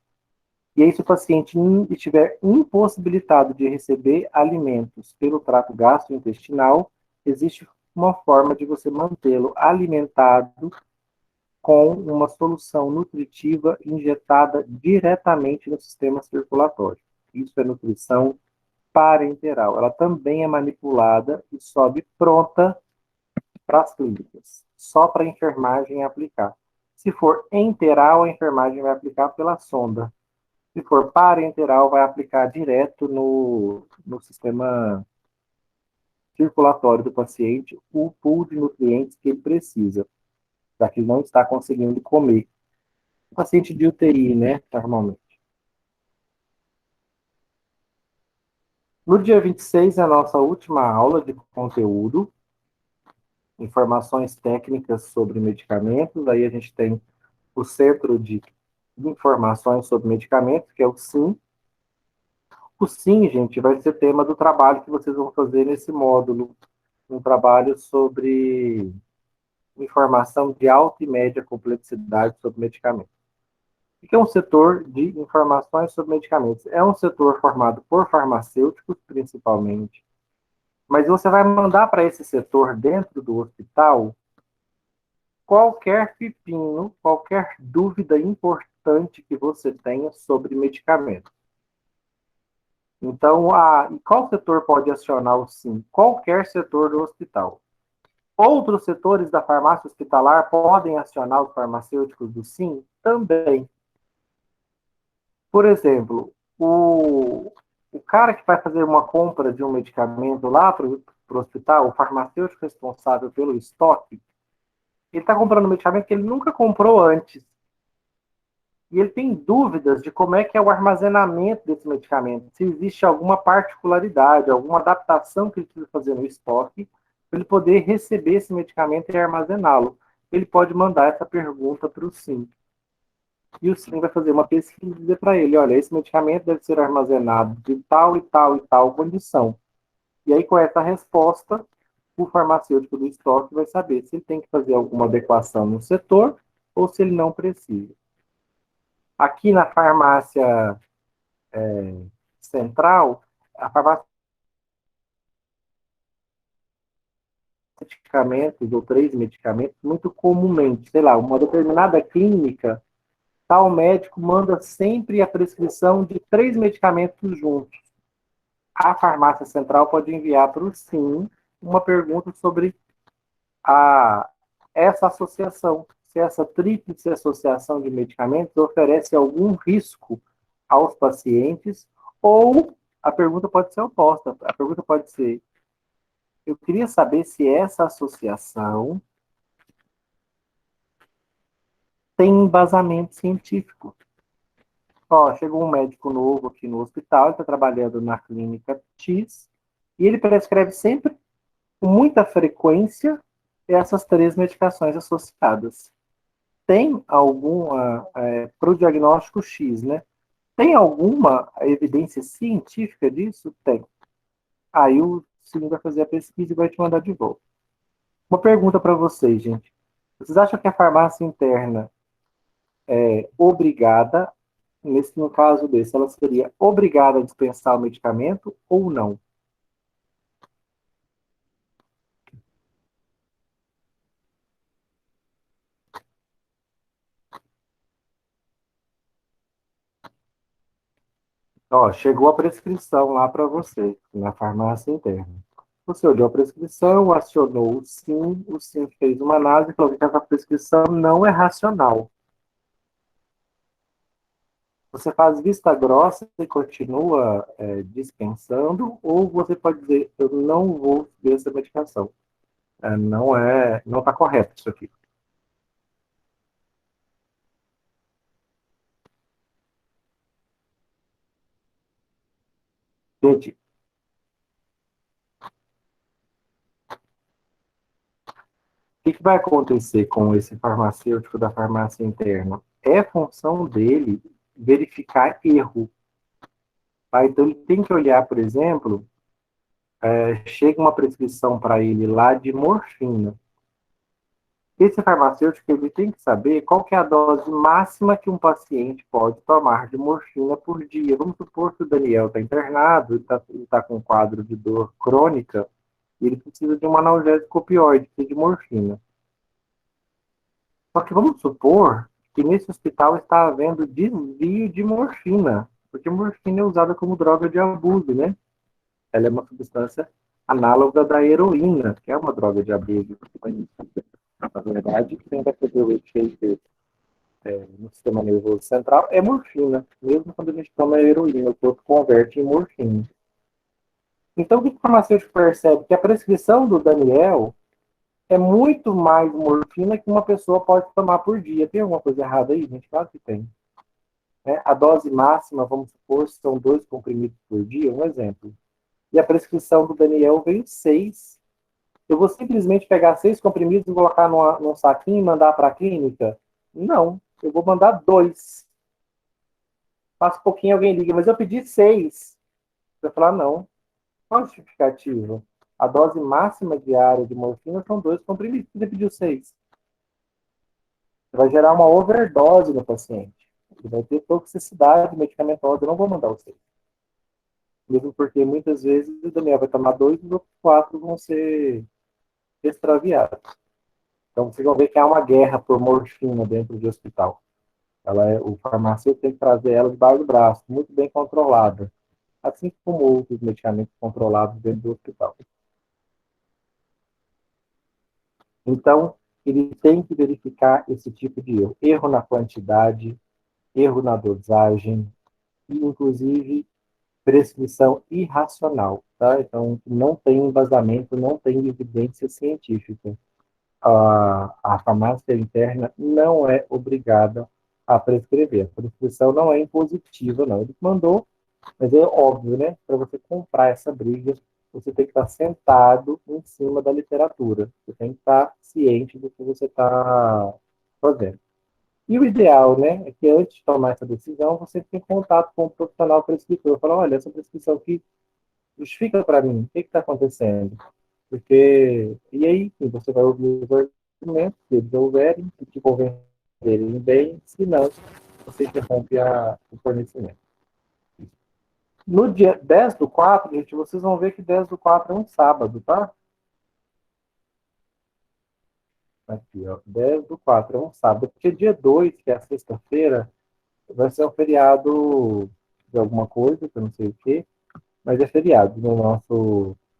E aí, se o paciente estiver impossibilitado de receber alimentos pelo trato gastrointestinal, existe uma forma de você mantê-lo alimentado com uma solução nutritiva injetada diretamente no sistema circulatório. Isso é nutrição parenteral. Ela também é manipulada e sobe pronta para as clínicas, só para a enfermagem aplicar. Se for enteral, a enfermagem vai aplicar pela sonda. Se for parenteral, vai aplicar direto no sistema circulatório do paciente o pool de nutrientes que ele precisa, já que ele não está conseguindo comer. Paciente de UTI, né, normalmente. No dia 26 é a nossa última aula de conteúdo, informações técnicas sobre medicamentos. Aí a gente tem o Centro de Informações sobre Medicamentos, que é o SIM. O SIM, gente, vai ser tema do trabalho que vocês vão fazer nesse módulo. Um trabalho sobre informação de alta e média complexidade sobre medicamentos. O que é um setor de informações sobre medicamentos? É um setor formado por farmacêuticos, principalmente, mas você vai mandar para esse setor dentro do hospital qualquer pepino, qualquer dúvida importante que você tenha sobre medicamento. Então, e qual setor pode acionar o SIM? Qualquer setor do hospital. Outros setores da farmácia hospitalar podem acionar os farmacêuticos do SIM? Também. Por exemplo, o cara que vai fazer uma compra de um medicamento lá para o hospital, o farmacêutico responsável pelo estoque, ele está comprando um medicamento que ele nunca comprou antes. e ele tem dúvidas de como é que é o armazenamento desse medicamento, se existe alguma particularidade, alguma adaptação que ele precisa fazer no estoque, para ele poder receber esse medicamento e armazená-lo. Ele pode mandar essa pergunta para o SIM. E o SIM vai fazer uma pesquisa e dizer para ele, olha, esse medicamento deve ser armazenado de tal e tal e tal condição. E aí, com essa resposta, o farmacêutico do estoque vai saber se ele tem que fazer alguma adequação no setor ou se ele não precisa. Aqui na farmácia central, a farmácia medicamentos ou 3 medicamentos, muito comumente, sei lá, uma determinada clínica, tal médico manda sempre a prescrição de 3 medicamentos juntos. A farmácia central pode enviar para o SIM uma pergunta sobre essa associação, se essa tríplice associação de medicamentos oferece algum risco aos pacientes, ou a pergunta pode ser oposta. A pergunta pode ser: eu queria saber se essa associação tem embasamento científico. Ó, chegou um médico novo aqui no hospital, ele está trabalhando na clínica X, e ele prescreve sempre, com muita frequência, essas 3 medicações associadas. Tem alguma, para o diagnóstico X, né? Tem alguma evidência científica disso? Tem. Aí o Cine vai fazer a pesquisa e vai te mandar de volta. Uma pergunta para vocês, gente. Vocês acham que a farmácia interna é obrigada, no caso desse, ela seria obrigada a dispensar o medicamento ou não? Ó, chegou a prescrição lá para você, na farmácia interna. Você olhou a prescrição, acionou o SIM fez uma análise e falou que essa prescrição não é racional. Você faz vista grossa e continua dispensando, ou você pode dizer, eu não vou ver essa medicação. Não está correto isso aqui. Gente, o que vai acontecer com esse farmacêutico da farmácia interna? É função dele verificar erro. Tá? Então, ele tem que olhar, por exemplo, chega uma prescrição para ele lá de morfina. Esse farmacêutico ele tem que saber qual que é a dose máxima que um paciente pode tomar de morfina por dia. Vamos supor que o Daniel está internado, ele está com um quadro de dor crônica, e ele precisa de um analgésico opioide, de morfina. Só que vamos supor que nesse hospital está havendo desvio de morfina, porque morfina é usada como droga de abuso, né? Ela é uma substância análoga da heroína, que é uma droga de abuso. Na verdade, quem vai fazer o efeito no sistema nervoso central é morfina. Mesmo quando a gente toma heroína, o corpo converte em morfina. Então, o que o farmacêutico percebe? Que a prescrição do Daniel é muito mais morfina que uma pessoa pode tomar por dia. Tem alguma coisa errada aí, gente? Claro que tem. A dose máxima, vamos supor, são 2 comprimidos por dia, um exemplo. E a prescrição do Daniel veio 6. Eu vou simplesmente pegar 6 comprimidos e colocar num saquinho e mandar para a clínica? Não, eu vou mandar 2. Passa um pouquinho, alguém liga, mas eu pedi 6. Você vai falar, não. Qual a justificativa? A dose máxima diária de morfina são 2 comprimidos. Você pediu 6. Você vai gerar uma overdose no paciente. Ele vai ter toxicidade medicamentosa. Eu não vou mandar os 6. Mesmo porque muitas vezes o Daniel vai tomar 2 e os outros 4 vão ser extraviados. Então vocês vão ver que há uma guerra por morfina dentro do hospital. O farmacêutico tem que trazer ela debaixo do braço, muito bem controlada. Assim como outros medicamentos controlados dentro do hospital. Então, ele tem que verificar esse tipo de erro. Erro na quantidade, erro na dosagem, e inclusive prescrição irracional. Tá? Então, não tem embasamento, não tem evidência científica. A farmácia interna não é obrigada a prescrever. A prescrição não é impositiva, não. Ele mandou, mas é óbvio, né? Para você comprar essa briga, você tem que estar sentado em cima da literatura. Você tem que estar ciente do que você está fazendo. E o ideal, né, é que antes de tomar essa decisão, você tenha contato com o profissional prescritor. Falar, olha, essa prescrição aqui justifica para mim, o que está acontecendo? Porque, e aí, sim, você vai ouvir os argumentos, se eles houverem, se te convencerem bem, se não, você interrompe o fornecimento. No dia 10/4, gente, vocês vão ver que 10/4 é um sábado, tá? Aqui, ó, 10/4 é um sábado, porque dia 2, que é a sexta-feira, vai ser um feriado de alguma coisa, que eu não sei o quê, mas é feriado no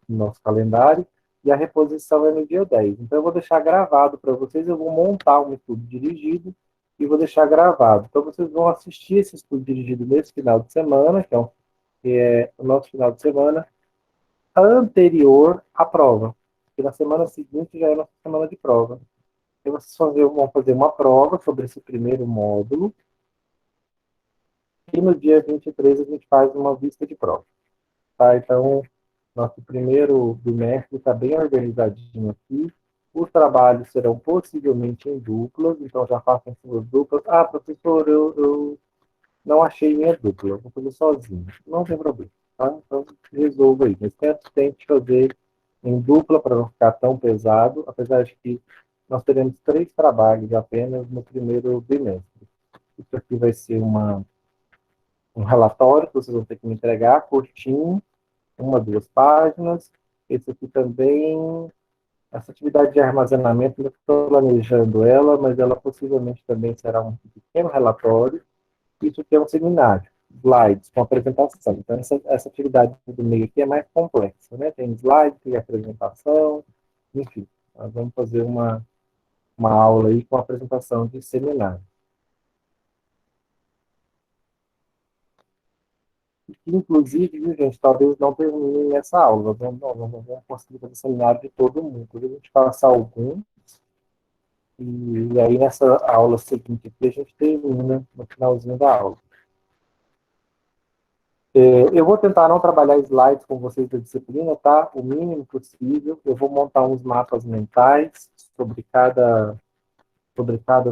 nosso calendário, e a reposição é no dia 10. Então, eu vou deixar gravado para vocês, eu vou montar um estudo dirigido e vou deixar gravado. Então, vocês vão assistir esse estudo dirigido nesse final de semana, que é o nosso final de semana, anterior à prova. Porque na semana seguinte já é a nossa semana de prova. Então, vocês vão fazer uma prova sobre esse primeiro módulo, e no dia 23 a gente faz uma vista de prova. Tá? Então, nosso primeiro bimestre está bem organizadinho aqui. Os trabalhos serão possivelmente em duplas, então já façam suas duplas. Ah, professor, eu não achei minha dupla, vou fazer sozinho. Não tem problema, tá? Então, resolva aí. Mas tente fazer em dupla para não ficar tão pesado, apesar de que nós teremos 3 trabalhos apenas no primeiro bimestre. Isso aqui vai ser um relatório que vocês vão ter que me entregar, curtinho, 1, 2 páginas. Esse aqui também, essa atividade de armazenamento, eu estou planejando ela, mas ela possivelmente também será um pequeno relatório. Isso aqui é um seminário, slides com apresentação. Então, essa atividade do meio aqui é mais complexa, né? Tem slide, tem apresentação, enfim. Nós vamos fazer uma aula aí com apresentação de seminário. Inclusive, viu, gente, talvez não termine essa aula. Nós vamos conseguir fazer seminário de todo mundo. A gente faça algum, e aí nessa aula seguinte aqui a gente termina no finalzinho da aula. Eu vou tentar não trabalhar slides com vocês da disciplina, tá? O mínimo possível. Eu vou montar uns mapas mentais sobre cada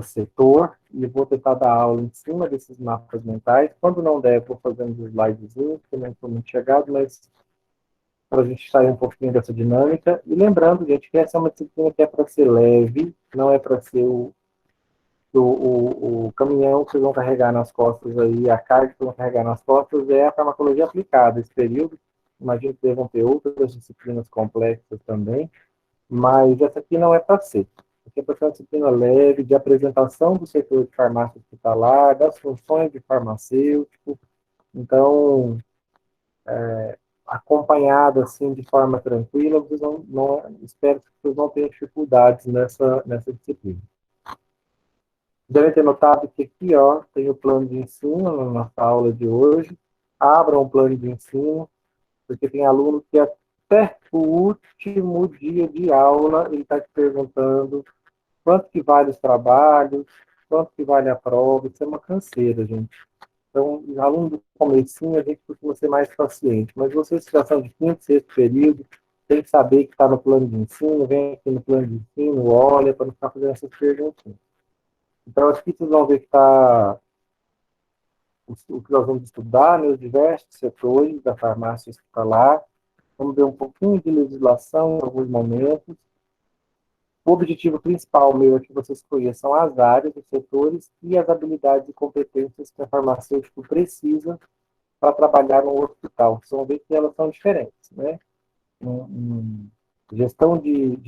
setor, e vou tentar dar aula em cima desses mapas mentais. Quando não der, eu vou fazendo os slidezinhos, que não estou muito chegado, mas para a gente sair um pouquinho dessa dinâmica. E lembrando, gente, que essa é uma disciplina que é para ser leve, não é para ser o caminhão que vocês vão carregar nas costas aí, a carga que vocês vão carregar nas costas é a farmacologia aplicada. Esse período, imagino que vão ter outras disciplinas complexas também, mas essa aqui não é para ser. Aqui é para ser uma disciplina leve, de apresentação do setor de farmácia hospitalar, das funções de farmacêutico. Então, acompanhado assim de forma tranquila, vocês espero que vocês não tenham dificuldades nessa disciplina. Devem ter notado que aqui, ó, tem o plano de ensino na nossa aula de hoje. Abram o plano de ensino, porque tem aluno que até o último dia de aula ele está te perguntando quanto que vale os trabalhos, quanto que vale a prova. Isso é uma canseira, gente. Então, os alunos do comecinho, a gente costuma ser mais paciente, mas vocês que já são de quinto, sexto período, tem que saber que está no plano de ensino, vem aqui no plano de ensino, olha, para não ficar fazendo essas perguntas. Então, aqui vocês vão ver que está o que nós vamos estudar, né, os diversos setores da farmácia hospitalar. Vamos ver um pouquinho de legislação em alguns momentos. O objetivo principal meu é que vocês conheçam as áreas, os setores e as habilidades e competências que a farmacêutico precisa para trabalhar no hospital. Vocês vão ver que elas são diferentes, né? Gestão de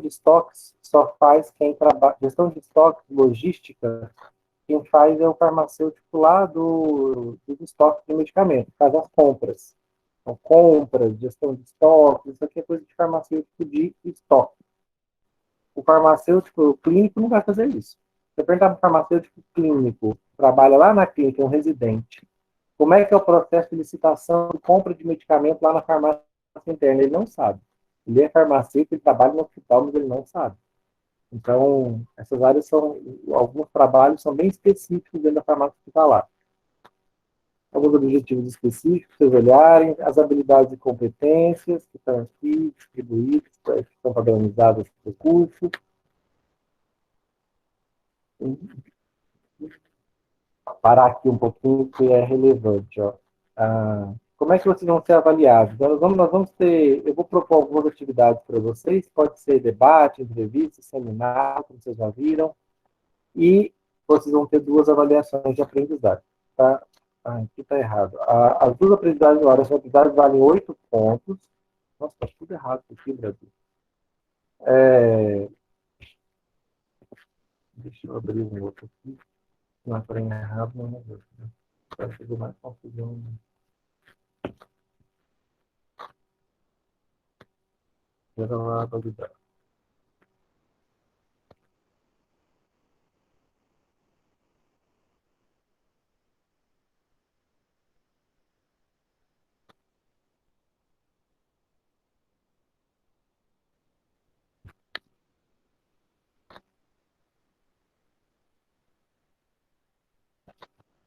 estoques só faz quem trabalha. Gestão de estoques, logística, quem faz é o farmacêutico lá do estoque de medicamentos, faz as compras. Então, compras, gestão de estoques, isso aqui é coisa de farmacêutico de estoque. O farmacêutico clínico não vai fazer isso. Você perguntar para o farmacêutico clínico, trabalha lá na clínica, é um residente, como é que é o processo de licitação e compra de medicamento lá na farmácia interna? Ele não sabe. Ele é farmacêutico, ele trabalha no hospital, mas ele não sabe. Então, essas áreas são, alguns trabalhos são bem específicos dentro da farmácia hospitalar. Alguns objetivos específicos, vocês olharem, as habilidades e competências que estão aqui distribuídas, que estão padronizadas para o curso. Parar aqui um pouquinho, que é relevante. Ó. Como é que vocês vão ser avaliados? Então, nós vamos ter, eu vou propor algumas atividades para vocês, pode ser debate, entrevista, seminário, como vocês já viram, e vocês vão ter duas avaliações de aprendizagem. Tá? Aqui está errado. As duas aprendizagens valem 8 pontos. Nossa, está tudo errado aqui, Brasil. Deixa eu abrir um outro aqui. Não, para errado, não é. Para fazer mais confusão. Era lá a validade.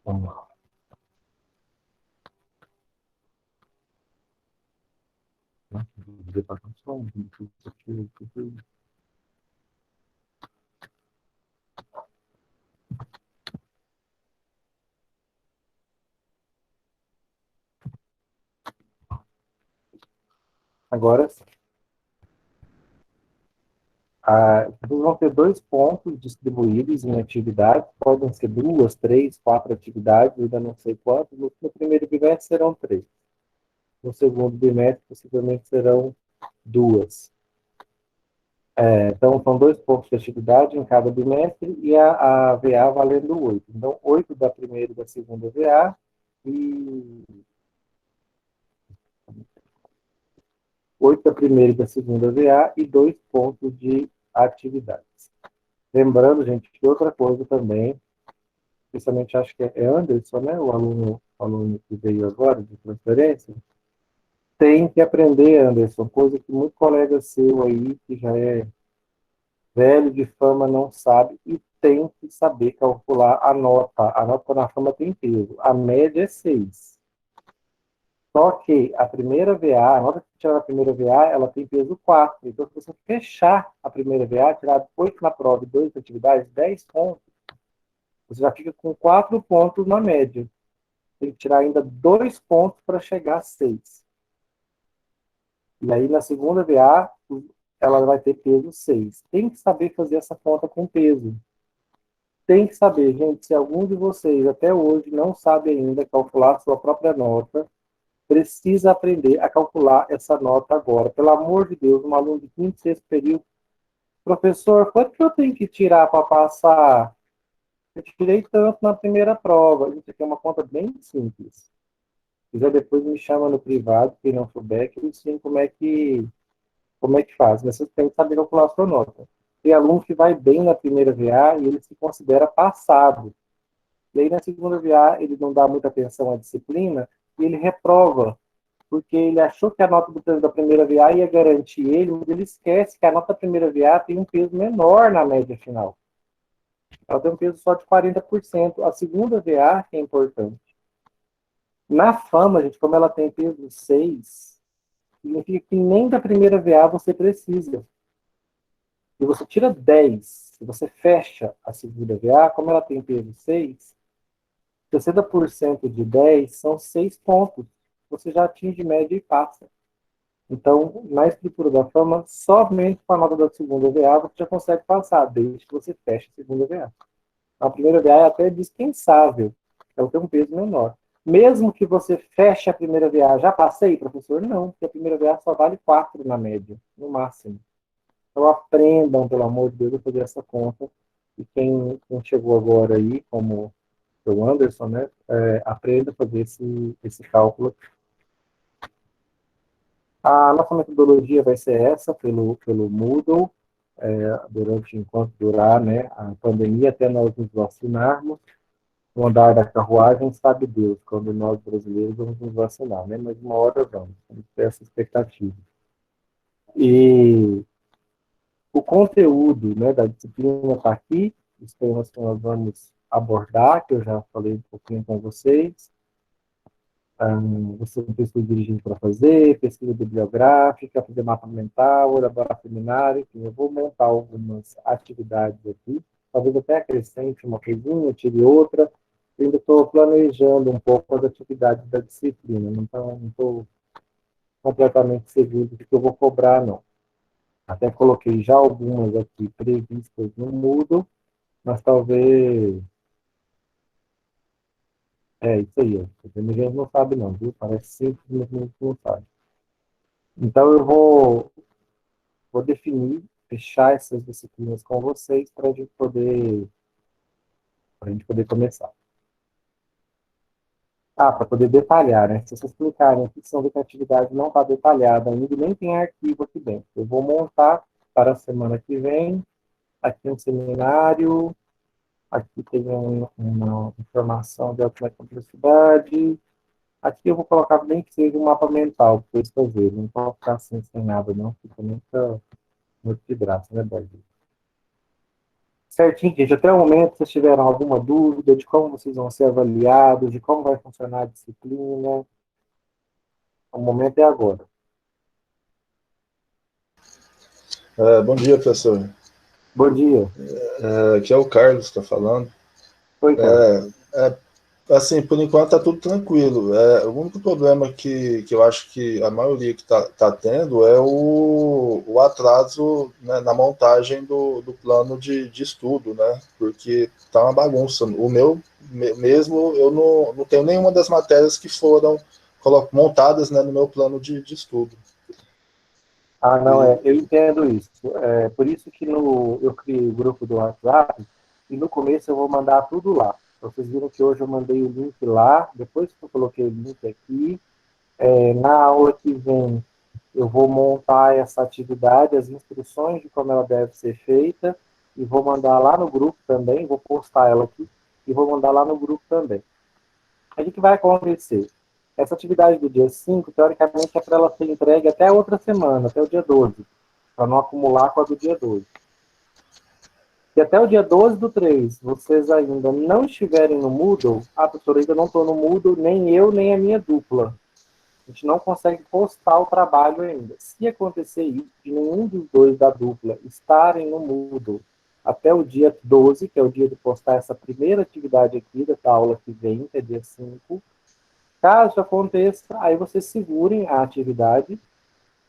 Vamos lá. Agora, vocês vão ter 2 pontos distribuídos em atividades, podem ser 2, 3, 4 atividades, ainda não sei quantas. No primeiro bimestre serão 3. No segundo bimestre, possivelmente serão 2. Então, são 2 pontos de atividade em cada bimestre e a VA valendo 8. Então, 8 da primeira e da segunda VA e 8 da primeira e da segunda VA e 2 pontos de atividades. Lembrando, gente, que outra coisa também, especialmente acho que é Anderson, né, o aluno que veio agora de transferência, tem que aprender, Anderson, coisa que muito colega seu aí, que já é velho de fama, não sabe, e tem que saber calcular a nota. A nota na fama tem peso. A média é 6. Só que a primeira VA, a nota que tirar na primeira VA, ela tem peso 4. Então, se você fechar a primeira VA, tirar 8 na prova e 2 atividades, 10 pontos, você já fica com 4 pontos na média. Tem que tirar ainda 2 pontos para chegar a 6. E aí, na segunda VA, ela vai ter peso 6. Tem que saber fazer essa conta com peso. Tem que saber, gente, se algum de vocês até hoje não sabe ainda calcular a sua própria nota, precisa aprender a calcular essa nota agora. Pelo amor de Deus, um aluno de 26 período, professor, quanto que eu tenho que tirar para passar? Eu tirei tanto na primeira prova. Isso aqui é uma conta bem simples. Se quiser, depois me chama no privado, quem não souber, que eu ensino como é que faz. Mas você tem que saber calcular a sua nota. Tem aluno que vai bem na primeira VA e ele se considera passado. E aí, na segunda VA, ele não dá muita atenção à disciplina e ele reprova, porque ele achou que a nota do peso da primeira VA ia garantir ele, mas ele esquece que a nota da primeira VA tem um peso menor na média final. Ela tem um peso só de 40%. A segunda VA, que é importante. Na fama, gente, como ela tem peso 6, significa que nem da primeira VA você precisa. E você tira 10, se você fecha a segunda VA, como ela tem peso 6, 60% de 10 são 6 pontos. Você já atinge média e passa. Então, na estrutura da fama, somente com a nota da segunda VA você já consegue passar, desde que você feche a segunda VA. A primeira VA é até dispensável, ela tem um peso menor. Mesmo que você feche a primeira VA, já passei, professor? Não, porque a primeira VA só vale 4 na média, no máximo. Então, aprendam, pelo amor de Deus, a fazer essa conta. E quem chegou agora aí, como o Anderson, né, aprenda a fazer esse cálculo. A nossa metodologia vai ser essa, pelo Moodle, durante enquanto durar, né, a pandemia, até nós nos vacinarmos. O andar da carruagem, sabe Deus, quando nós brasileiros vamos nos vacinar, né? Mas uma hora vamos ter essa expectativa. E o conteúdo, né, da disciplina está aqui, os temas que nós vamos abordar, que eu já falei um pouquinho com vocês. Você tem pesquisa dirigente para fazer, pesquisa bibliográfica, fazer mapa mental, elaborar seminário, enfim, eu vou montar algumas atividades aqui, talvez até acrescente uma coisinha, tire outra. Eu ainda estou planejando um pouco as atividades da disciplina, então não estou completamente seguro do que eu vou cobrar, não. Até coloquei já algumas aqui previstas no Moodle, mas talvez... É isso aí, ó. A gente não sabe não, viu? Parece simples, mas a gente não sabe. Então eu vou definir, fechar essas disciplinas com vocês para a gente poder começar. Ah, para poder detalhar, né? Se vocês clicarem aqui, vocês vão ver que a atividade não está detalhada ainda, nem tem arquivo aqui dentro. Eu vou montar para a semana que vem, aqui um seminário, aqui tem uma informação de alta complexidade, aqui eu vou colocar bem que seja um mapa mental para vocês fazerem, não vou ficar assim sem nada não, fica muito de graça, né, Brasil? Certinho, gente. Até o momento, vocês tiveram alguma dúvida de como vocês vão ser avaliados, de como vai funcionar a disciplina? O momento é agora. Bom dia, professor. Bom dia. Aqui é o Carlos que está falando. Oi, Carlos. Assim, por enquanto está tudo tranquilo. O único problema que eu acho que a maioria que tá tendo é o atraso, né, na montagem do plano de estudo, né? Porque tá uma bagunça. O meu mesmo, eu não tenho nenhuma das matérias que foram montadas, né, no meu plano de estudo. Ah, não, eu entendo isso. Por isso que eu criei o grupo do WhatsApp e no começo eu vou mandar tudo lá. Vocês viram que hoje eu mandei o link lá, depois que eu coloquei o link aqui, na aula que vem eu vou montar essa atividade, as instruções de como ela deve ser feita, e vou mandar lá no grupo também, vou postar ela aqui, e vou mandar lá no grupo também. Aí o que vai acontecer? Essa atividade do dia 5, teoricamente, é para ela ser entregue até a outra semana, até o dia 12, para não acumular com a do dia 12. Se até o dia 12 do 3 vocês ainda não estiverem no Moodle, professora, ainda não estou no Moodle, nem eu, nem a minha dupla. A gente não consegue postar o trabalho ainda. Se acontecer isso, de nenhum dos dois da dupla estarem no Moodle até o dia 12, que é o dia de postar essa primeira atividade aqui, dessa aula que vem, que é dia 5, caso aconteça, aí vocês segurem a atividade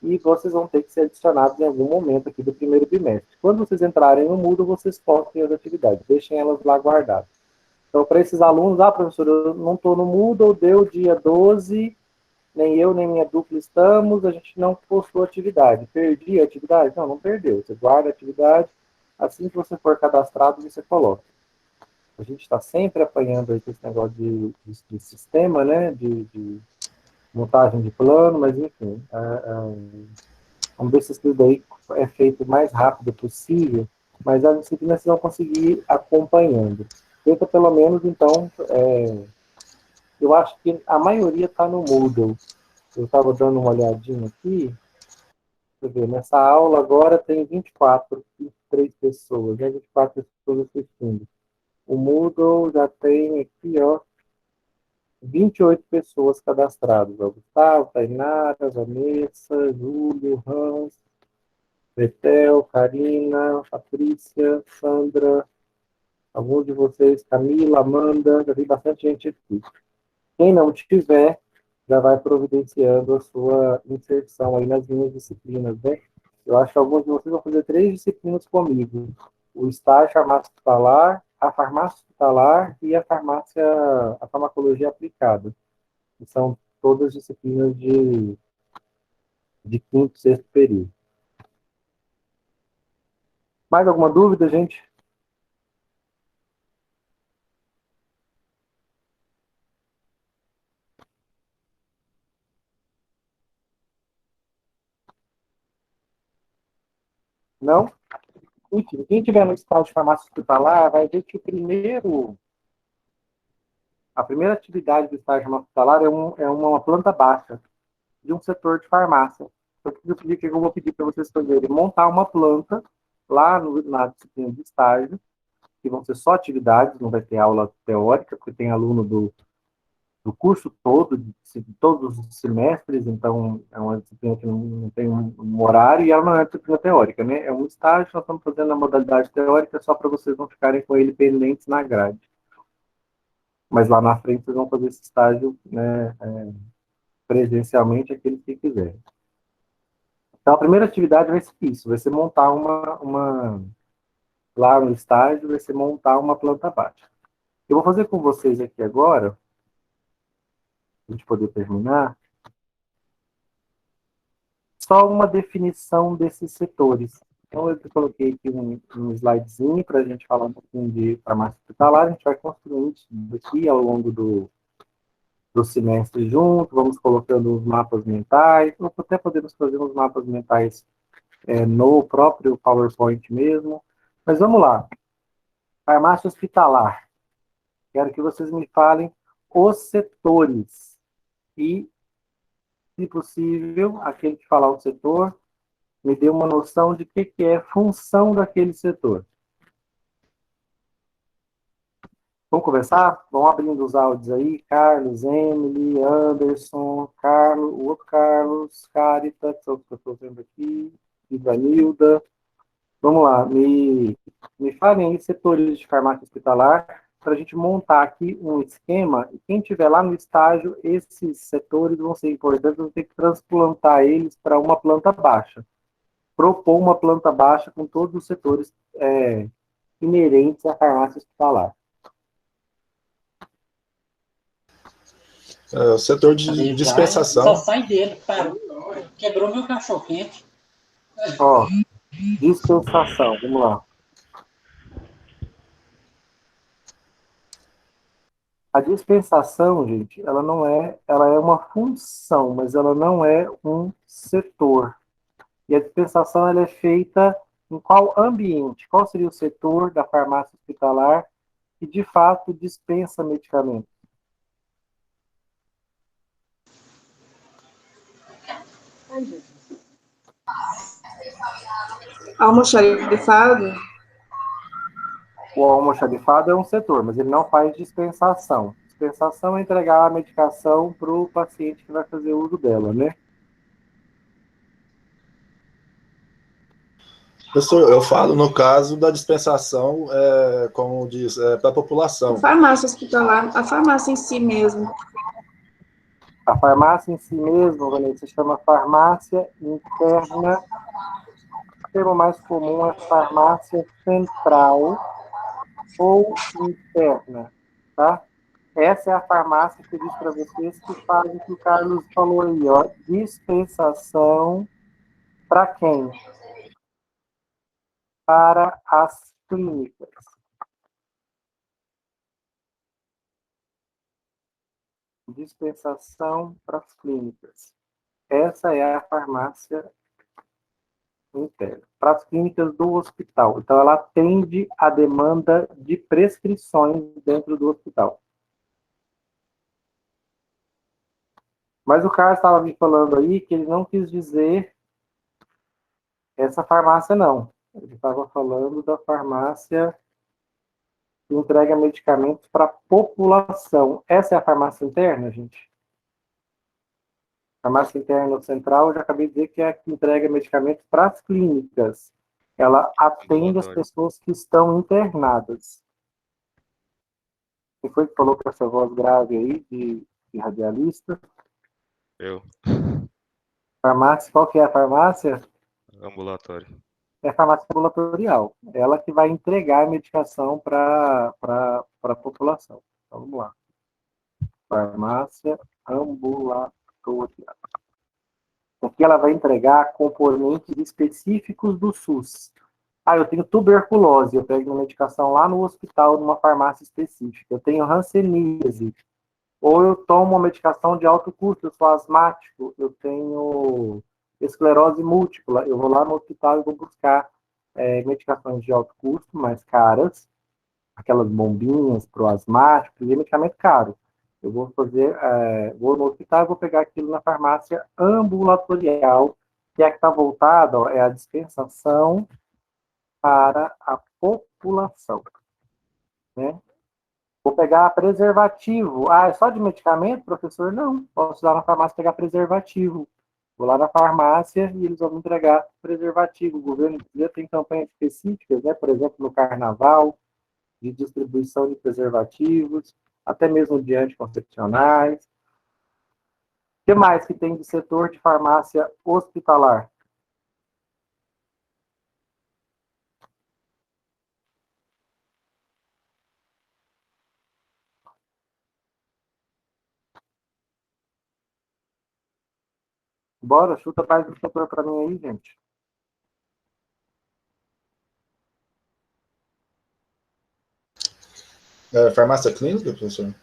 e vocês vão ter que ser adicionados em algum momento aqui do primeiro bimestre. Quando vocês entrarem no Moodle, vocês postem as atividades, deixem elas lá guardadas. Então, para esses alunos, professor, eu não estou no Moodle, deu dia 12, nem eu, nem minha dupla estamos, a gente não postou atividade. Perdi a atividade? Não, não perdeu. Você guarda a atividade, assim que você for cadastrado, você coloca. A gente está sempre apanhando aí com esse negócio de sistema, né, de montagem de plano, mas enfim, vamos ver se isso daí é feito o mais rápido possível, mas as disciplinas vocês vão conseguir acompanhando. Tenta pelo menos, então, eu acho que a maioria está no Moodle. Eu estava dando uma olhadinha aqui, você vê, nessa aula agora tem 23 pessoas, né? 24 pessoas assistindo. O Moodle já tem aqui, ó, 28 pessoas cadastradas. Ó, Gustavo, Tainara, Vanessa, Júlio, Hans, Betel, Karina, Patrícia, Sandra, alguns de vocês, Camila, Amanda, já tem bastante gente aqui. Quem não tiver, já vai providenciando a sua inserção aí nas minhas disciplinas, né? Eu acho que alguns de vocês vão fazer 3 disciplinas comigo. O estágio farmácia-hospitalar, a farmácia hospitalar e a farmacologia aplicada. Que são todas disciplinas de quinto, sexto período. Mais alguma dúvida, gente? Não? Enfim, quem tiver no estágio de farmácia hospitalar vai ver que a primeira atividade do estágio hospitalar é uma planta baixa de um setor de farmácia. Então, o que eu vou pedir para vocês fazerem? Montar uma planta lá na disciplina de estágio, que vão ser só atividades, não vai ter aula teórica, porque tem aluno do curso todo, de todos os semestres, então é uma disciplina que não tem um horário, e ela não é disciplina teórica, né? É um estágio, nós estamos fazendo a modalidade teórica só para vocês não ficarem com ele pendentes na grade. Mas lá na frente vocês vão fazer esse estágio, né, presencialmente, aqueles que quiserem. Então, a primeira atividade vai ser isso, vai ser montar lá no estágio, vai ser montar uma planta baixa. Eu vou fazer com vocês aqui agora, para a gente poder terminar, só uma definição desses setores. Então, eu coloquei aqui um slidezinho para a gente falar um pouquinho de farmácia hospitalar. A gente vai construindo isso aqui ao longo do semestre junto, vamos colocando os mapas mentais, ou até podemos fazer uns mapas mentais no próprio PowerPoint mesmo. Mas vamos lá. Farmácia hospitalar. Quero que vocês me falem os setores e, se possível, aquele que falar o setor, me dê uma noção de que é função daquele setor. Vamos começar? Vamos abrindo os áudios aí. Carlos, Emily, Anderson, Carlos, o outro Carlos, Carita, que são os que eu estou vendo aqui, Ivanilda. Vamos lá, me falem aí setores de farmácia hospitalar para a gente montar aqui um esquema, e quem estiver lá no estágio, esses setores vão ser importantes, vão ter que transplantar eles para uma planta baixa. Propor uma planta baixa com todos os setores inerentes à farmácia hospitalar. O setor de dispensação. Só sai dele, para. Quebrou meu cachorro quente. Ó, dispensação, vamos lá. A dispensação, gente, ela é uma função, mas ela não é um setor. E a dispensação ela é feita em qual ambiente? Qual seria o setor da farmácia hospitalar que, de fato, dispensa medicamentos? Almoxarifado? O almoxarifado é um setor, mas ele não faz dispensação. Dispensação é entregar a medicação para o paciente que vai fazer uso dela, né? Professor, eu falo no caso da dispensação, como diz, para a população. A farmácia hospitalar, a farmácia em si mesmo. A farmácia em si mesmo, Vanessa, se chama farmácia interna. O termo mais comum é farmácia central ou interna, tá? Essa é a farmácia que eu disse para vocês que faz o que o Carlos falou aí, ó, dispensação para quem? Para as clínicas. Dispensação para as clínicas. Essa é a farmácia interna. Para as clínicas do hospital. Então, ela atende a demanda de prescrições dentro do hospital. Mas o Carlos estava me falando aí que ele não quis dizer essa farmácia, não. Ele estava falando da farmácia que entrega medicamentos para a população. Essa é a farmácia interna, gente? A farmácia interna central, eu já acabei de dizer que é a que entrega medicamentos para as clínicas. Ela atende as pessoas que estão internadas. Quem foi que falou com essa voz grave aí, de radialista? Eu. Farmácia, qual que é a farmácia? Ambulatório. É a farmácia ambulatorial. Ela que vai entregar a medicação para a população. Então, vamos lá. Farmácia ambulatorial. Aqui ela vai entregar componentes específicos do SUS. Ah, eu tenho tuberculose, eu pego uma medicação lá no hospital, numa farmácia específica. Eu tenho hanseníase, ou eu tomo uma medicação de alto custo, eu sou asmático, eu tenho esclerose múltipla, eu vou lá no hospital e vou buscar medicações de alto custo, mais caras, aquelas bombinhas para o asmático, e medicamento caro. Eu vou vou no hospital e vou pegar aquilo na farmácia ambulatorial, que é a que está voltada, é a dispensação para a população, né? Vou pegar preservativo. Ah, é só de medicamento, professor? Não. Posso ir lá na farmácia pegar preservativo. Vou lá na farmácia e eles vão me entregar preservativo. O governo brasileiro tem campanhas específicas, né? Por exemplo, no carnaval, de distribuição de preservativos, até mesmo de anticoncepcionais. O que mais que tem de setor de farmácia hospitalar? Bora, chuta mais do setor para mim aí, gente. Farmácia clínica, professor?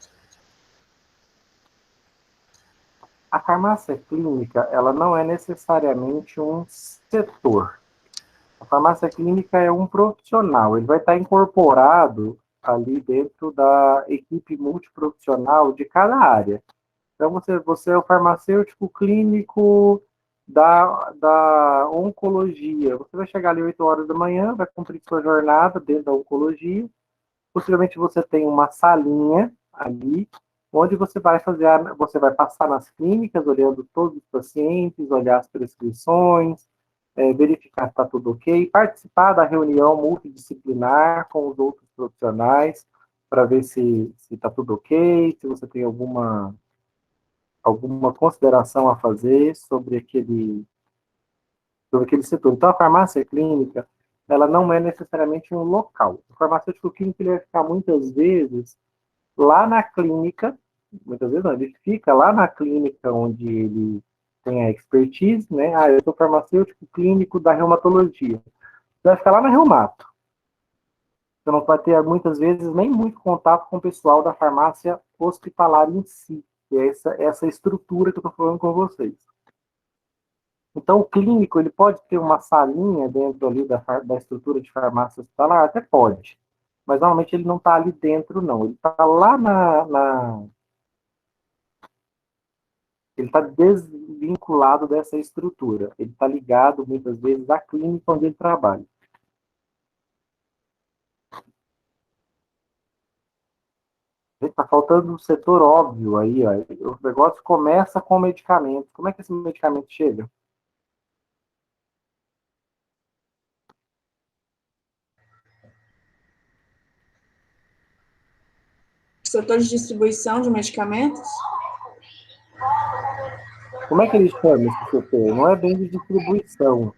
A farmácia clínica, ela não é necessariamente um setor. A farmácia clínica é um profissional, ele vai estar incorporado ali dentro da equipe multiprofissional de cada área. Então, você é o farmacêutico clínico da oncologia. Você vai chegar ali 8 horas da manhã, vai cumprir sua jornada dentro da oncologia. Possivelmente você tem uma salinha ali, onde você vai passar nas clínicas, olhando todos os pacientes, olhar as prescrições, verificar se está tudo ok, participar da reunião multidisciplinar com os outros profissionais, para ver se está tudo ok, se você tem alguma consideração a fazer sobre aquele setor. Então, a farmácia clínica, ela não é necessariamente um local. O farmacêutico clínico, ele vai ficar muitas vezes lá na clínica, muitas vezes não, ele fica lá na clínica onde ele tem a expertise, né? Ah, eu sou farmacêutico clínico da reumatologia. Você vai ficar lá na reumato. Você não vai ter, muitas vezes, nem muito contato com o pessoal da farmácia hospitalar em si, que é essa estrutura que eu estou falando com vocês. Então, o clínico, ele pode ter uma salinha dentro ali da estrutura de farmácia hospitalar? Até pode. Mas, normalmente, ele não está ali dentro, não. Ele está lá ele está desvinculado dessa estrutura. Ele está ligado, muitas vezes, à clínica onde ele trabalha. Está faltando um setor óbvio aí. Ó. O negócio começa com o medicamento. Como é que esse medicamento chega? Setor de distribuição de medicamentos? Como é que ele chama esse setor? Não é bem de distribuição.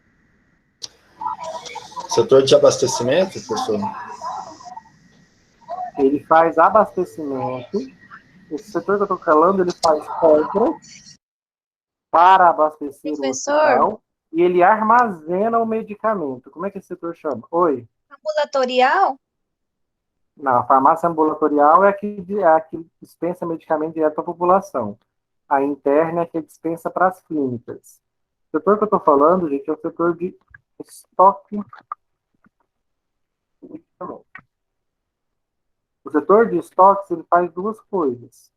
Setor de abastecimento, professor? Ele faz abastecimento. Esse setor que eu estou falando, ele faz compra para abastecer o hospital e ele armazena o medicamento. Como é que esse setor chama? Oi? Ambulatorial? Não, a farmácia ambulatorial é a que dispensa medicamento direto para a população. A interna é a que dispensa para as clínicas. O setor que eu estou falando, gente, é o setor de estoque de medicamento. O setor de estoques, ele faz duas coisas.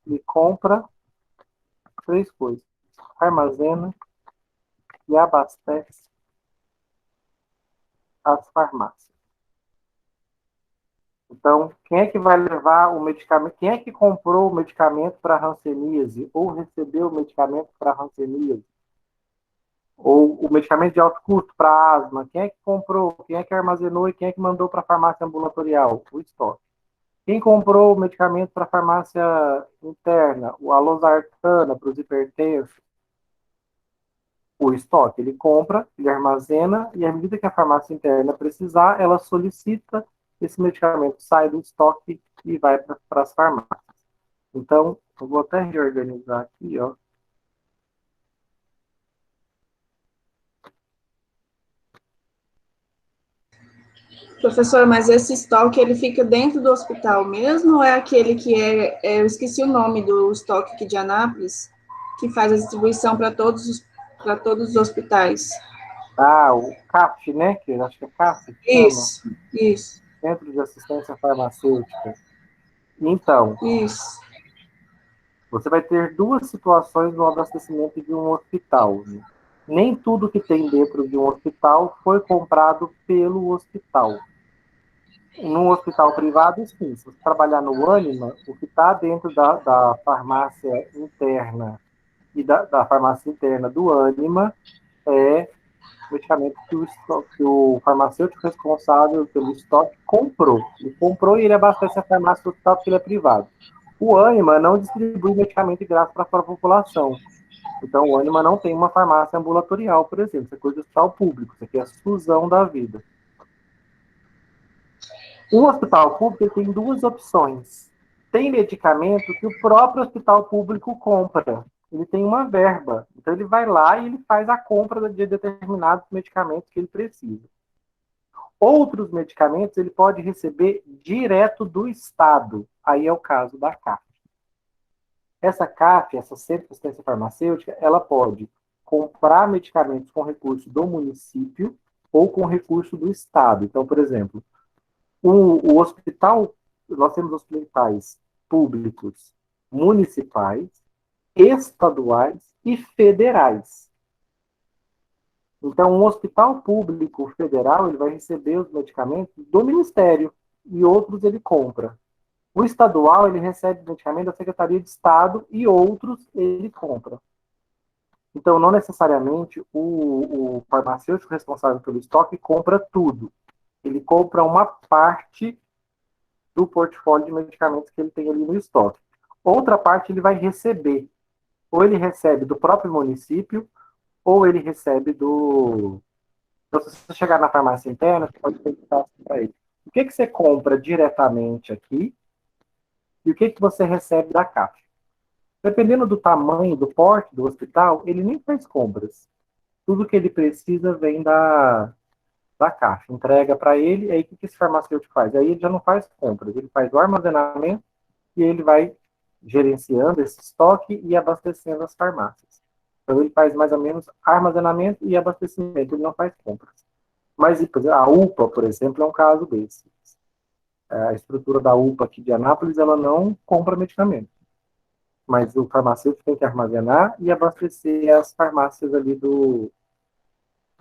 Ele compra 3 coisas. Armazena e abastece as farmácias. Então, quem é que vai levar o medicamento? Quem é que comprou o medicamento para hanseníase ou recebeu o medicamento para hanseníase? Ou o medicamento de alto custo para asma? Quem é que comprou? Quem é que armazenou e quem é que mandou para a farmácia ambulatorial? O estoque. Quem comprou o medicamento para a farmácia interna? A losartana para os hipertensos? O estoque. Ele compra, ele armazena e à medida que a farmácia interna precisar, ela solicita esse medicamento, sai do estoque e vai para as farmácias. Então, eu vou até reorganizar aqui, ó. Professor, mas esse estoque, ele fica dentro do hospital mesmo ou é aquele que eu esqueci o nome do estoque aqui de Anápolis, que faz a distribuição para todos os hospitais? Ah, o CAF, né? Que eu acho que é CAF que chama. Isso. Centro de Assistência Farmacêutica. Então, Isso. você vai ter duas situações no abastecimento de um hospital. Né? Nem tudo que tem dentro de um hospital foi comprado pelo hospital. Num hospital privado, sim. Se você trabalhar no Anima, o que está dentro da farmácia interna e da farmácia interna do Anima é medicamento que o farmacêutico responsável pelo estoque comprou. Ele comprou e ele abastece a farmácia do hospital porque ele é privado. O Anima não distribui medicamento de graça para a população. Então, o Anima não tem uma farmácia ambulatorial, por exemplo. Isso é coisa do hospital público. Isso aqui é a Suzão da vida. O hospital público ele tem duas opções. Tem medicamento que o próprio hospital público compra. Ele tem uma verba. Então, ele vai lá e ele faz a compra de determinados medicamentos que ele precisa. Outros medicamentos ele pode receber direto do Estado. Aí é o caso da CAF. Essa CAF, essa Centro de Assistência Farmacêutica, ela pode comprar medicamentos com recurso do município ou com recurso do Estado. Então, por exemplo, o hospital, nós temos hospitais públicos, municipais, estaduais e federais. Então, um hospital público federal ele vai receber os medicamentos do Ministério e outros ele compra. O estadual ele recebe medicamento da Secretaria de Estado e outros ele compra. Então, não necessariamente o farmacêutico responsável pelo estoque compra tudo. Ele compra uma parte do portfólio de medicamentos que ele tem ali no estoque. Outra parte ele vai receber. Ou ele recebe do próprio município, ou ele recebe do... Então, se você chegar na farmácia interna, você pode perguntar assim para ele. O que você compra diretamente aqui e o que você recebe da CAF? Dependendo do tamanho, do porte do hospital, ele nem faz compras. Tudo que ele precisa vem da CAF, entrega para ele, aí o que esse farmacêutico faz? Aí ele já não faz compras, ele faz o armazenamento e ele vai gerenciando esse estoque e abastecendo as farmácias. Então ele faz mais ou menos armazenamento e abastecimento, ele não faz compras. Mas a UPA, por exemplo, é um caso desse. A estrutura da UPA aqui de Anápolis, ela não compra medicamento. Mas o farmacêutico tem que armazenar e abastecer as farmácias ali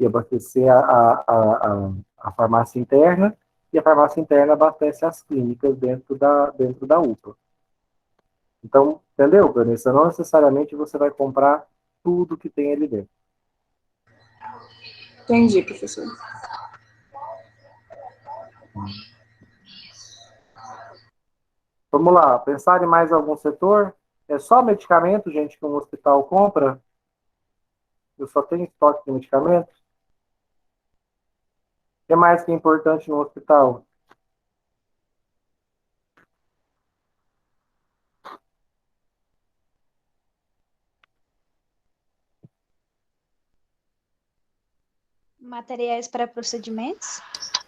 e abastecer a farmácia interna, e a farmácia interna abastece as clínicas dentro da UPA. Então, entendeu, Vanessa? Não necessariamente você vai comprar tudo que tem ali dentro. Entendi, professor. Vamos lá, pensar em mais algum setor? É só medicamento, gente, que um hospital compra? Eu só tenho estoque de medicamentos? O que mais que é importante no hospital? Materiais para procedimentos?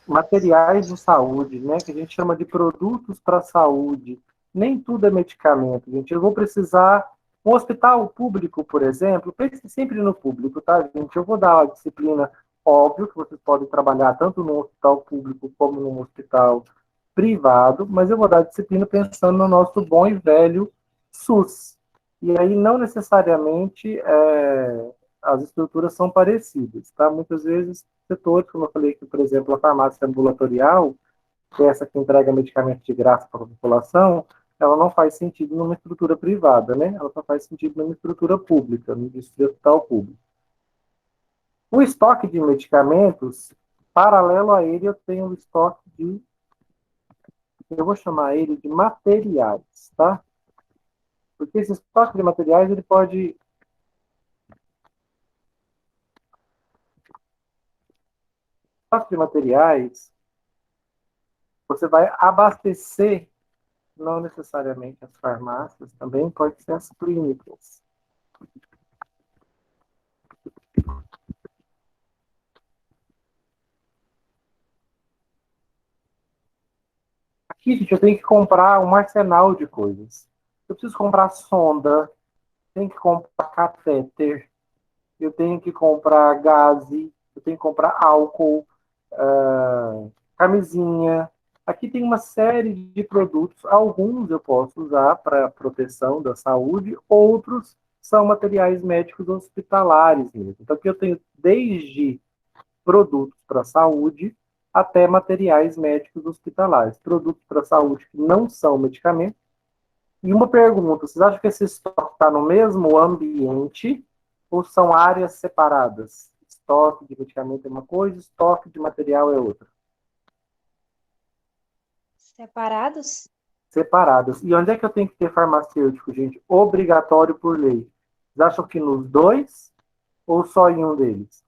Materiais de saúde, né, que a gente chama de produtos para a saúde. Nem tudo é medicamento, gente. Eu vou precisar... Um hospital público, por exemplo, pense sempre no público, tá, gente? Eu vou dar a disciplina, óbvio, que vocês podem trabalhar tanto no hospital público como no hospital privado, mas eu vou dar a disciplina pensando no nosso bom e velho SUS. E aí, não necessariamente, as estruturas são parecidas, tá? Muitas vezes, setores, como eu falei aqui, por exemplo, a farmácia ambulatorial, que é essa que entrega medicamentos de graça para a população, ela não faz sentido numa estrutura privada, né? Ela só faz sentido numa estrutura pública, no hospital público. O estoque de medicamentos, paralelo a ele, eu tenho um estoque de... Eu vou chamar ele de materiais, tá? Porque esse estoque de materiais, ele pode... Estoque de materiais, você vai abastecer, não necessariamente as farmácias, também pode ser as clínicas. Aqui, gente, eu tenho que comprar um arsenal de coisas. Eu preciso comprar sonda, tenho que comprar catéter, eu tenho que comprar gaze, eu tenho que comprar álcool, camisinha. Aqui tem uma série de produtos, alguns eu posso usar para proteção da saúde, outros são materiais médicos hospitalares mesmo. Então, aqui eu tenho desde produtos para a saúde até materiais médicos hospitalares. Produtos para a saúde que não são medicamentos. E uma pergunta, vocês acham que esse estoque está no mesmo ambiente ou são áreas separadas? Estoque de medicamento é uma coisa, estoque de material é outra. Separados? Separadas. E onde é que eu tenho que ter farmacêutico, gente? Obrigatório por lei. Vocês acham que nos dois ou só em um deles?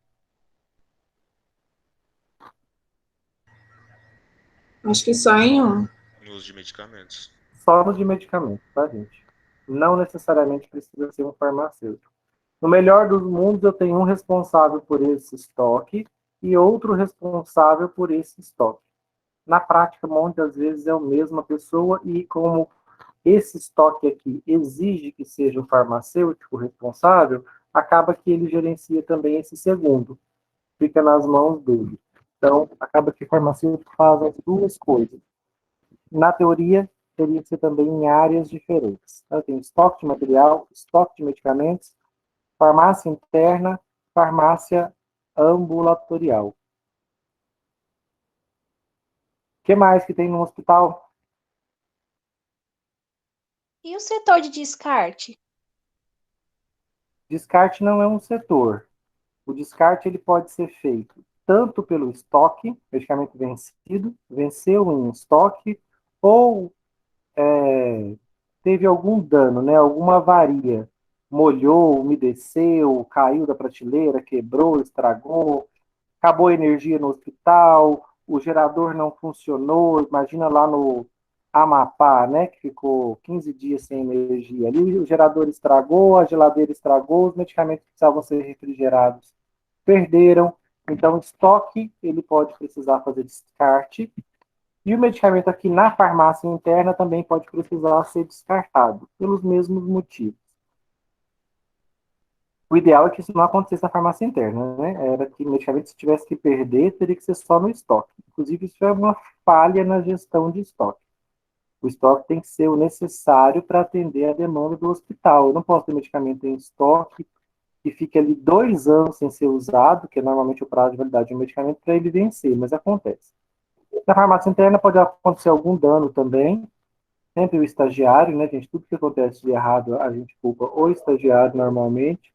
Acho que só em um. No uso de medicamentos. Só no de medicamento, tá, gente? Não necessariamente precisa ser um farmacêutico. No melhor dos mundos, eu tenho um responsável por esse estoque e outro responsável por esse estoque. Na prática, muitas vezes é a mesma pessoa e como esse estoque aqui exige que seja o farmacêutico responsável, acaba que ele gerencia também esse segundo. Fica nas mãos dele. Então, acaba que o farmacêutico faz as duas coisas. Na teoria, teria que ser também em áreas diferentes. Então, tem estoque de material, estoque de medicamentos, farmácia interna, farmácia ambulatorial. O que mais que tem no hospital? E o setor de descarte? Descarte não é um setor. O descarte ele pode ser feito tanto pelo estoque, medicamento vencido, venceu em estoque, ou teve algum dano, né, alguma avaria, molhou, umedeceu, caiu da prateleira, quebrou, estragou, acabou a energia no hospital, o gerador não funcionou, imagina lá no Amapá, né, que ficou 15 dias sem energia. Ali o gerador estragou, a geladeira estragou, os medicamentos que precisavam ser refrigerados perderam. Então, estoque, ele pode precisar fazer descarte. E o medicamento aqui na farmácia interna também pode precisar ser descartado, pelos mesmos motivos. O ideal é que isso não acontecesse na farmácia interna, né? Era que o medicamento, se tivesse que perder, teria que ser só no estoque. Inclusive, isso é uma falha na gestão de estoque. O estoque tem que ser o necessário para atender a demanda do hospital. Eu não posso ter medicamento em estoque que fique ali 2 anos sem ser usado, que é normalmente o prazo de validade de um medicamento, para ele vencer, mas acontece. Na farmácia interna pode acontecer algum dano também, sempre o estagiário, né, gente? Tudo que acontece de errado, a gente culpa o estagiário normalmente.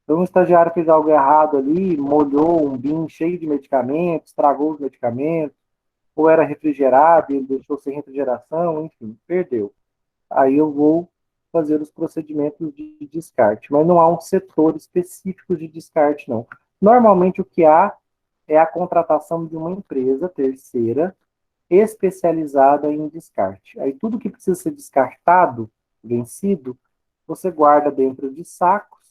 Então, um estagiário fez algo errado ali, molhou um bin cheio de medicamentos, estragou os medicamentos, ou era refrigerado e ele deixou sem refrigeração, enfim, perdeu. Aí eu vou fazer os procedimentos de descarte, mas não há um setor específico de descarte, não. Normalmente o que há é a contratação de uma empresa terceira especializada em descarte. Aí tudo que precisa ser descartado, vencido, você guarda dentro de sacos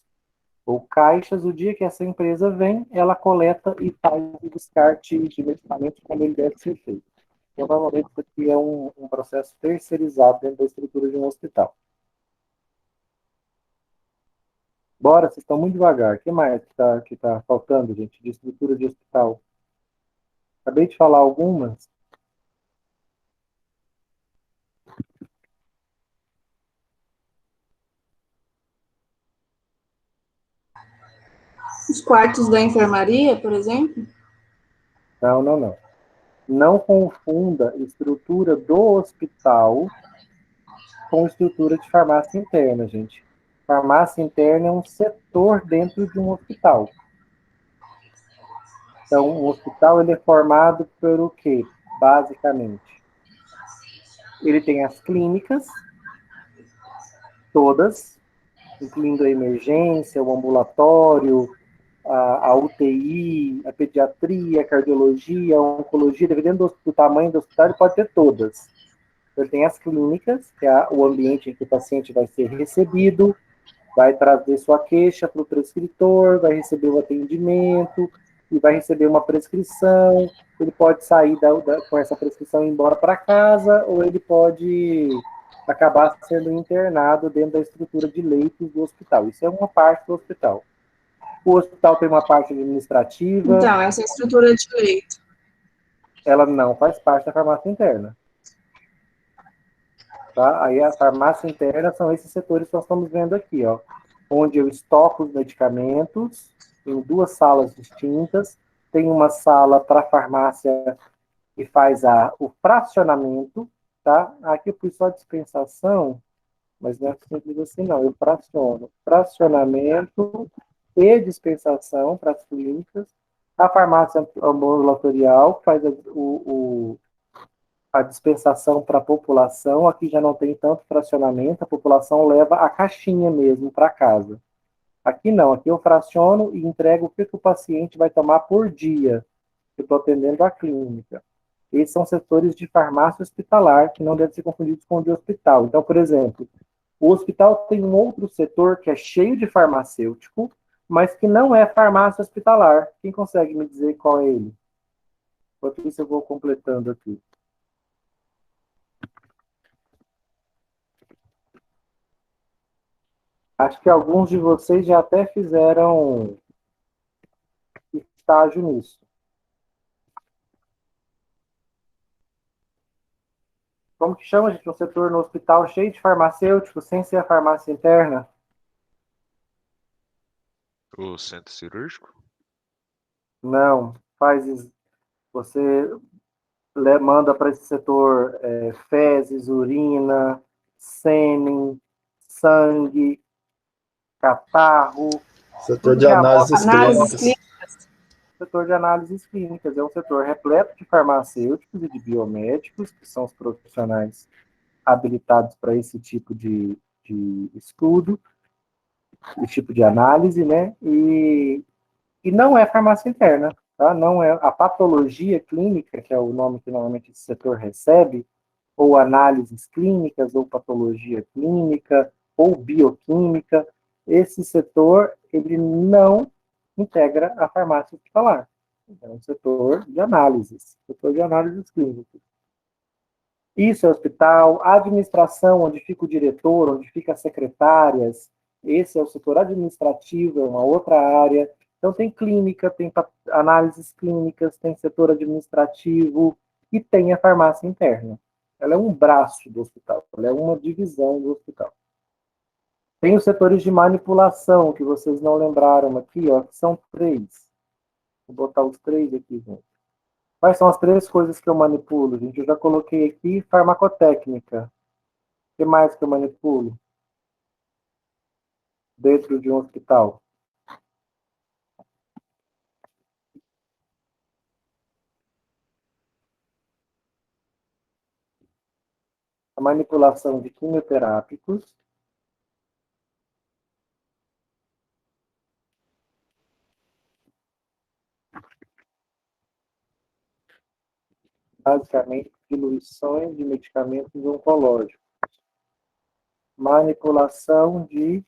ou caixas. O dia que essa empresa vem, ela coleta e faz o descarte de medicamentos como ele deve ser feito. Então, normalmente, isso aqui é um processo terceirizado dentro da estrutura de um hospital. Bora, vocês estão muito devagar. O que mais que tá faltando, gente, de estrutura de hospital? Acabei de falar algumas. Os quartos da enfermaria, por exemplo? Não. Não confunda estrutura do hospital com estrutura de farmácia interna, gente. Farmácia interna é um setor dentro de um hospital. Então, o hospital ele é formado pelo quê? Basicamente, ele tem as clínicas, todas, incluindo a emergência, o ambulatório, a UTI, a pediatria, a cardiologia, a oncologia, dependendo do tamanho do hospital, ele pode ter todas. Ele tem as clínicas, que é o ambiente em que o paciente vai ser recebido, vai trazer sua queixa para o prescritor, vai receber o atendimento e vai receber uma prescrição. Ele pode sair com essa prescrição e ir embora para casa, ou ele pode acabar sendo internado dentro da estrutura de leitos do hospital. Isso é uma parte do hospital. O hospital tem uma parte administrativa. Então, essa estrutura de leito. Ela não faz parte da farmácia interna. Tá? Aí a farmácia interna são esses setores que nós estamos vendo aqui, ó. onde eu estoco os medicamentos em 2 salas distintas. Tem uma sala para a farmácia que faz o fracionamento, tá? Aqui eu pus só dispensação, mas não é simples assim, não. Eu fraciono. Fracionamento e dispensação para as clínicas. A farmácia ambulatorial faz a dispensação para a população. Aqui já não tem tanto fracionamento, a população leva a caixinha mesmo para casa. Aqui não, aqui eu fraciono e entrego o que o paciente vai tomar por dia. Eu estou atendendo a clínica. Esses são setores de farmácia hospitalar, que não devem ser confundidos com o de hospital. Então, por exemplo, o hospital tem um outro setor que é cheio de farmacêutico, mas que não é farmácia hospitalar. Quem consegue me dizer qual é ele? Enquanto isso, eu vou completando aqui. Acho que alguns de vocês já até fizeram estágio nisso. Como que chama, gente, um setor no hospital cheio de farmacêuticos, sem ser a farmácia interna? O centro cirúrgico? Não, você manda para esse setor fezes, urina, sêmen, sangue, catarro. Setor de análises Análises clínicas. Setor de análises clínicas é um setor repleto de farmacêuticos e de biomédicos, que são os profissionais habilitados para esse tipo de estudo, esse tipo de análise, né? E não é farmácia interna, tá? Não é a patologia clínica, que é o nome que normalmente esse setor recebe, ou análises clínicas, ou patologia clínica, ou bioquímica. Esse setor, ele não integra a farmácia hospitalar. É um setor de análises clínicas. Isso é hospital, administração, onde fica o diretor, onde fica as secretárias. Esse é o setor administrativo, é uma outra área. Então, tem clínica, tem análises clínicas, tem setor administrativo e tem a farmácia interna. Ela é um braço do hospital, ela é uma divisão do hospital. Tem os setores de manipulação, que vocês não lembraram aqui, ó, que são 3. Vou botar os 3 aqui, gente. Quais são as 3 coisas que eu manipulo, gente? Eu já coloquei aqui farmacotécnica. O que mais que eu manipulo dentro de um hospital? A manipulação de quimioterápicos. Basicamente, diluições de medicamentos oncológicos. Manipulação de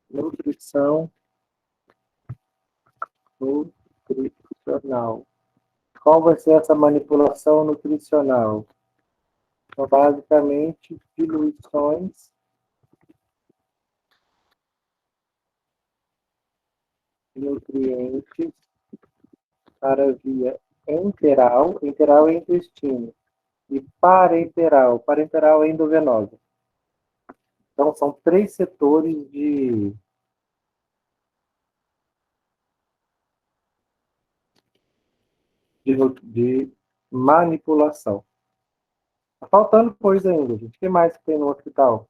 nutrição nutricional. Qual vai ser essa manipulação nutricional? Então, basicamente, diluições de nutrientes para via enteral é intestino, e parenteral é endovenosa. Então, são 3 setores de manipulação. Tá faltando coisa ainda, gente. O que mais que tem no hospital?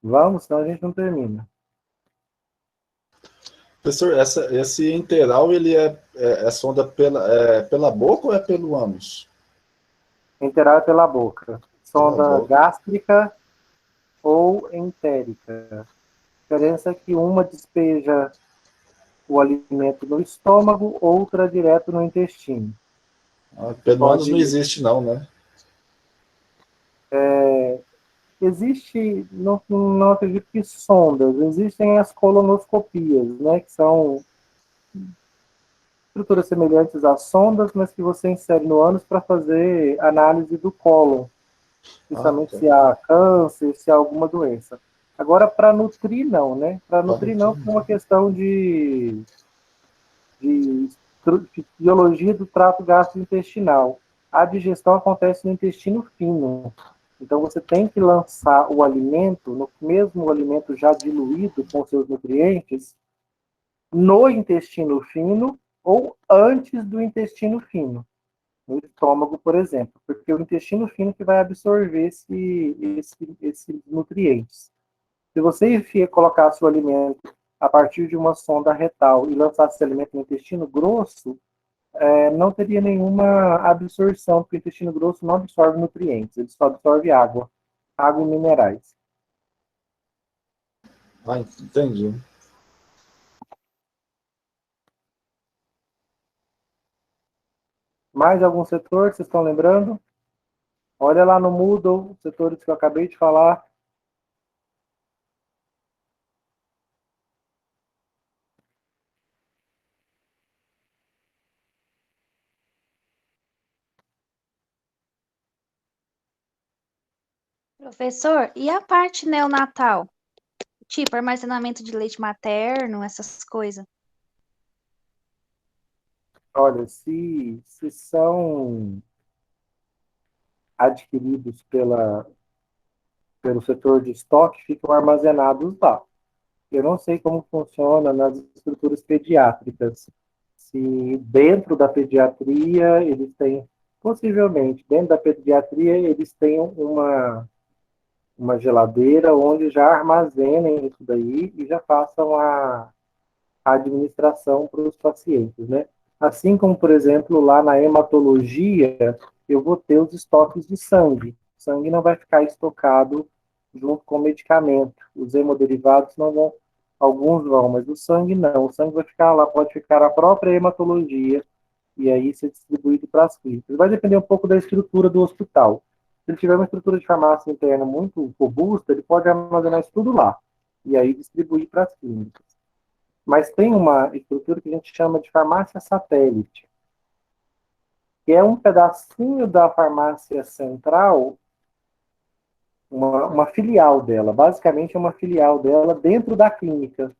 Vamos, senão a gente não termina. Professor, esse enteral, ele é sonda pela boca ou é pelo ânus? Enteral é pela boca. Sonda boca. gástrica ou entérica. A diferença é que uma despeja o alimento no estômago, outra direto no intestino. Pelo ânus não existe não, né? Existe, não acredito que sondas, existem as colonoscopias, né, que são estruturas semelhantes às sondas, mas que você insere no ânus para fazer análise do cólon, principalmente se há câncer, se há alguma doença. Agora, para nutrir, não, né? Para nutrir, não, por uma questão de fisiologia do trato gastrointestinal. A digestão acontece no intestino fino. Então, você tem que lançar o alimento, no mesmo alimento já diluído com seus nutrientes, no intestino fino ou antes do intestino fino. No estômago, por exemplo, porque o intestino fino que vai absorver esses nutrientes. Se você colocar seu alimento a partir de uma sonda retal e lançar esse alimento no intestino grosso, não teria nenhuma absorção, porque o intestino grosso não absorve nutrientes, ele só absorve água e minerais. Ah, entendi. Mais algum setor que vocês estão lembrando? Olha lá no Moodle, os setores que eu acabei de falar. Professor, e a parte neonatal? Tipo, armazenamento de leite materno, essas coisas. Olha, se são adquiridos pelo setor de estoque, ficam armazenados lá. Eu não sei como funciona nas estruturas pediátricas. Se dentro da pediatria eles têm, possivelmente, dentro da pediatria eles têm uma geladeira onde já armazenem isso daí e já façam a administração para os pacientes, né? Assim como, por exemplo, lá na hematologia, eu vou ter os estoques de sangue. O sangue não vai ficar estocado junto com o medicamento. Os hemoderivados não vão, alguns vão, mas o sangue não. O sangue vai ficar lá, pode ficar a própria hematologia e aí ser distribuído para as clínicas. Vai depender um pouco da estrutura do hospital. Se ele tiver uma estrutura de farmácia interna muito robusta, ele pode armazenar isso tudo lá e aí distribuir para as clínicas. Mas tem uma estrutura que a gente chama de farmácia satélite, que é um pedacinho da farmácia central, uma filial dela, basicamente é uma filial dela dentro da clínica,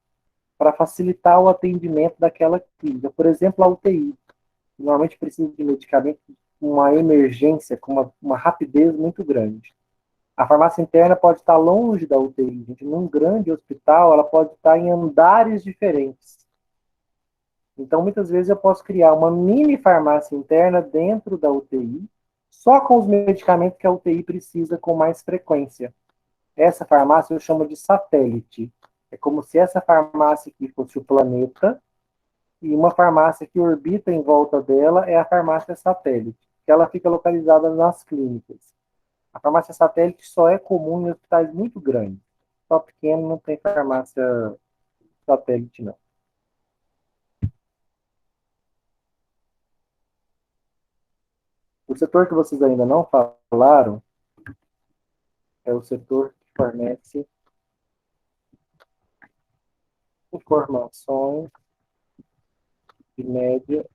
para facilitar o atendimento daquela clínica. Por exemplo, a UTI. Normalmente precisa de medicamento com uma emergência, com uma rapidez muito grande. A farmácia interna pode estar longe da UTI. Gente. Num grande hospital, ela pode estar em andares diferentes. Então, muitas vezes eu posso criar uma mini farmácia interna dentro da UTI, só com os medicamentos que a UTI precisa com mais frequência. Essa farmácia eu chamo de satélite. É como se essa farmácia aqui fosse o planeta e uma farmácia que orbita em volta dela é a farmácia satélite, que ela fica localizada nas clínicas. A farmácia satélite só é comum em hospitais muito grandes. Só pequeno não tem farmácia satélite, não. O setor que vocês ainda não falaram é o setor que fornece informações de média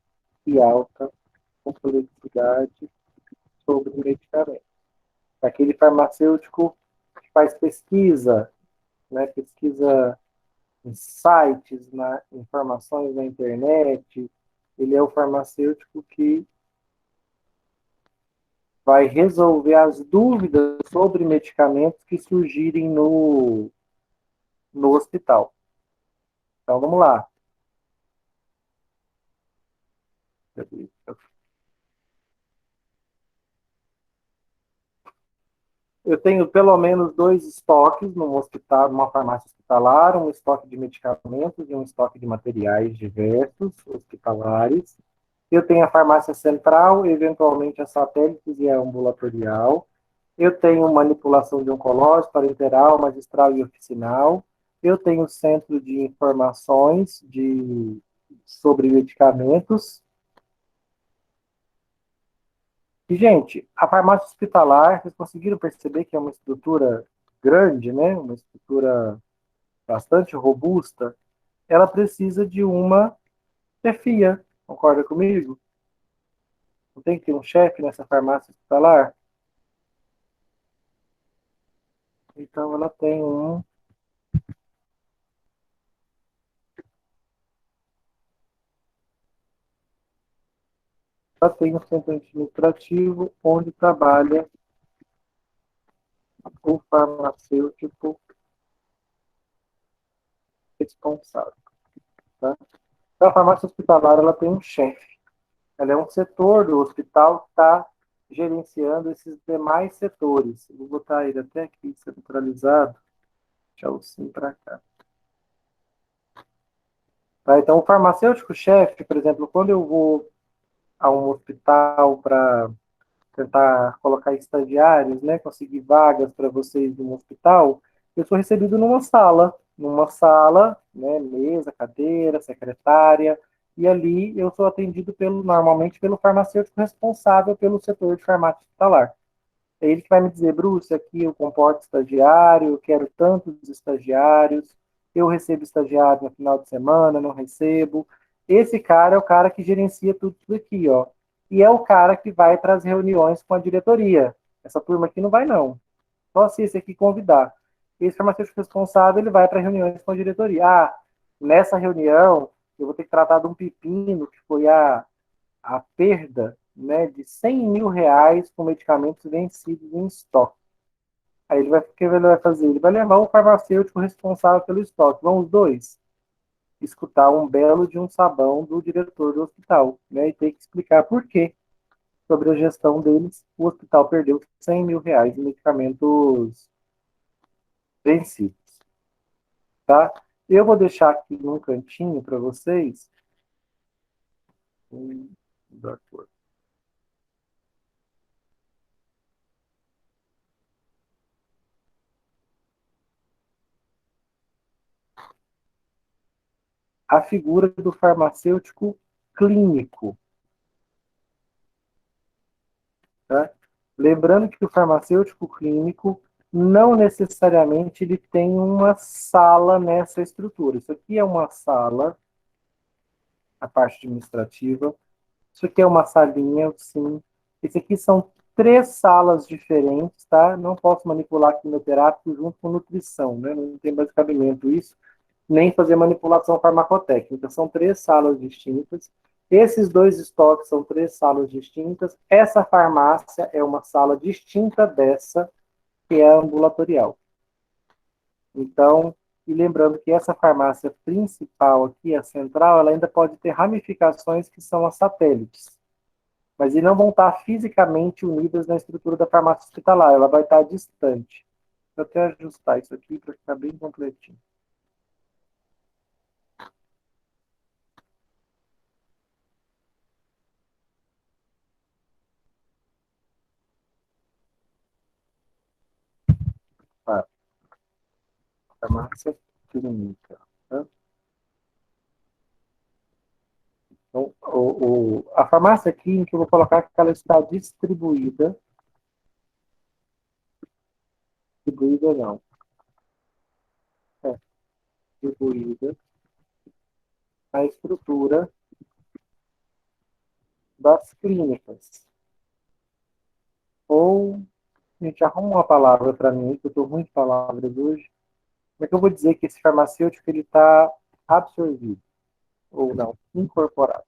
e alta complexidade sobre medicamentos. Aquele farmacêutico que faz pesquisa, né, pesquisa em sites, informações na internet, ele é o farmacêutico que vai resolver as dúvidas sobre medicamentos que surgirem no hospital. Então, vamos lá. Eu tenho pelo menos 2 estoques num hospital, numa farmácia hospitalar, um estoque de medicamentos e um estoque de materiais diversos hospitalares. Eu tenho a farmácia central, eventualmente a satélites e a ambulatorial. Eu tenho manipulação de oncológico, parenteral, magistral e oficinal. Eu tenho centro de informações sobre medicamentos. E, gente, a farmácia hospitalar, vocês conseguiram perceber que é uma estrutura grande, né? Uma estrutura bastante robusta. Ela precisa de uma chefia, concorda comigo? Não tem que ter um chefe nessa farmácia hospitalar? Então, ela tem um já tem um centro administrativo onde trabalha o farmacêutico responsável. Tá? Então, a farmácia hospitalar ela tem um chefe. Ela é um setor do hospital que está gerenciando esses demais setores. Eu vou botar ele até aqui centralizado. Deixa eu sim para cá. Tá? Então, o farmacêutico-chefe, por exemplo, quando eu vou a um hospital para tentar colocar estagiários, né, conseguir vagas para vocês no hospital, eu sou recebido numa sala, né, mesa, cadeira, secretária, e ali eu sou atendido normalmente pelo farmacêutico responsável pelo setor de farmácia hospitalar. É ele que vai me dizer, Bruce, aqui eu comporto estagiário, eu quero tantos estagiários, eu recebo estagiário no final de semana, não recebo. Esse cara é o cara que gerencia tudo isso aqui, ó. E é o cara que vai para as reuniões com a diretoria. Essa turma aqui não vai, não. Só se esse aqui convidar. Esse farmacêutico responsável, ele vai para reuniões com a diretoria. Ah, nessa reunião, eu vou ter que tratar de um pepino, que foi a perda, né, de 100 mil reais com medicamentos vencidos em estoque. Aí o que ele vai fazer? Ele vai levar o farmacêutico responsável pelo estoque. Vão os dois escutar um belo de um sabão do diretor do hospital, né, e ter que explicar por quê, sobre a gestão deles, o hospital perdeu 100 mil reais em medicamentos vencidos. Tá? Eu vou deixar aqui num cantinho para vocês. A figura do farmacêutico clínico. Tá? Lembrando que o farmacêutico clínico não necessariamente ele tem uma sala nessa estrutura. Isso aqui é uma sala, a parte administrativa. Isso aqui é uma salinha, sim. Esse aqui são 3 salas diferentes, tá? Não posso manipular quimioterápico junto com nutrição, né? Não tem mais cabimento isso, nem fazer manipulação farmacotécnica. São 3 salas distintas. Esses 2 estoques são 3 salas distintas. Essa farmácia é uma sala distinta dessa, que é a ambulatorial. Então, e lembrando que essa farmácia principal aqui, a central, ela ainda pode ter ramificações que são as satélites. Mas e não vão estar fisicamente unidas na estrutura da farmácia hospitalar, ela vai estar distante. Vou até ajustar isso aqui para ficar bem completinho. Tá. Farmácia clínica. Tá? Então, a farmácia clínica, eu vou colocar que ela está distribuída. Distribuída não. É, distribuída na estrutura das clínicas. Ou, gente, arruma uma palavra para mim, que eu estou ruim de palavras hoje. Como é que eu vou dizer que esse farmacêutico está absorvido? Ou não, incorporado.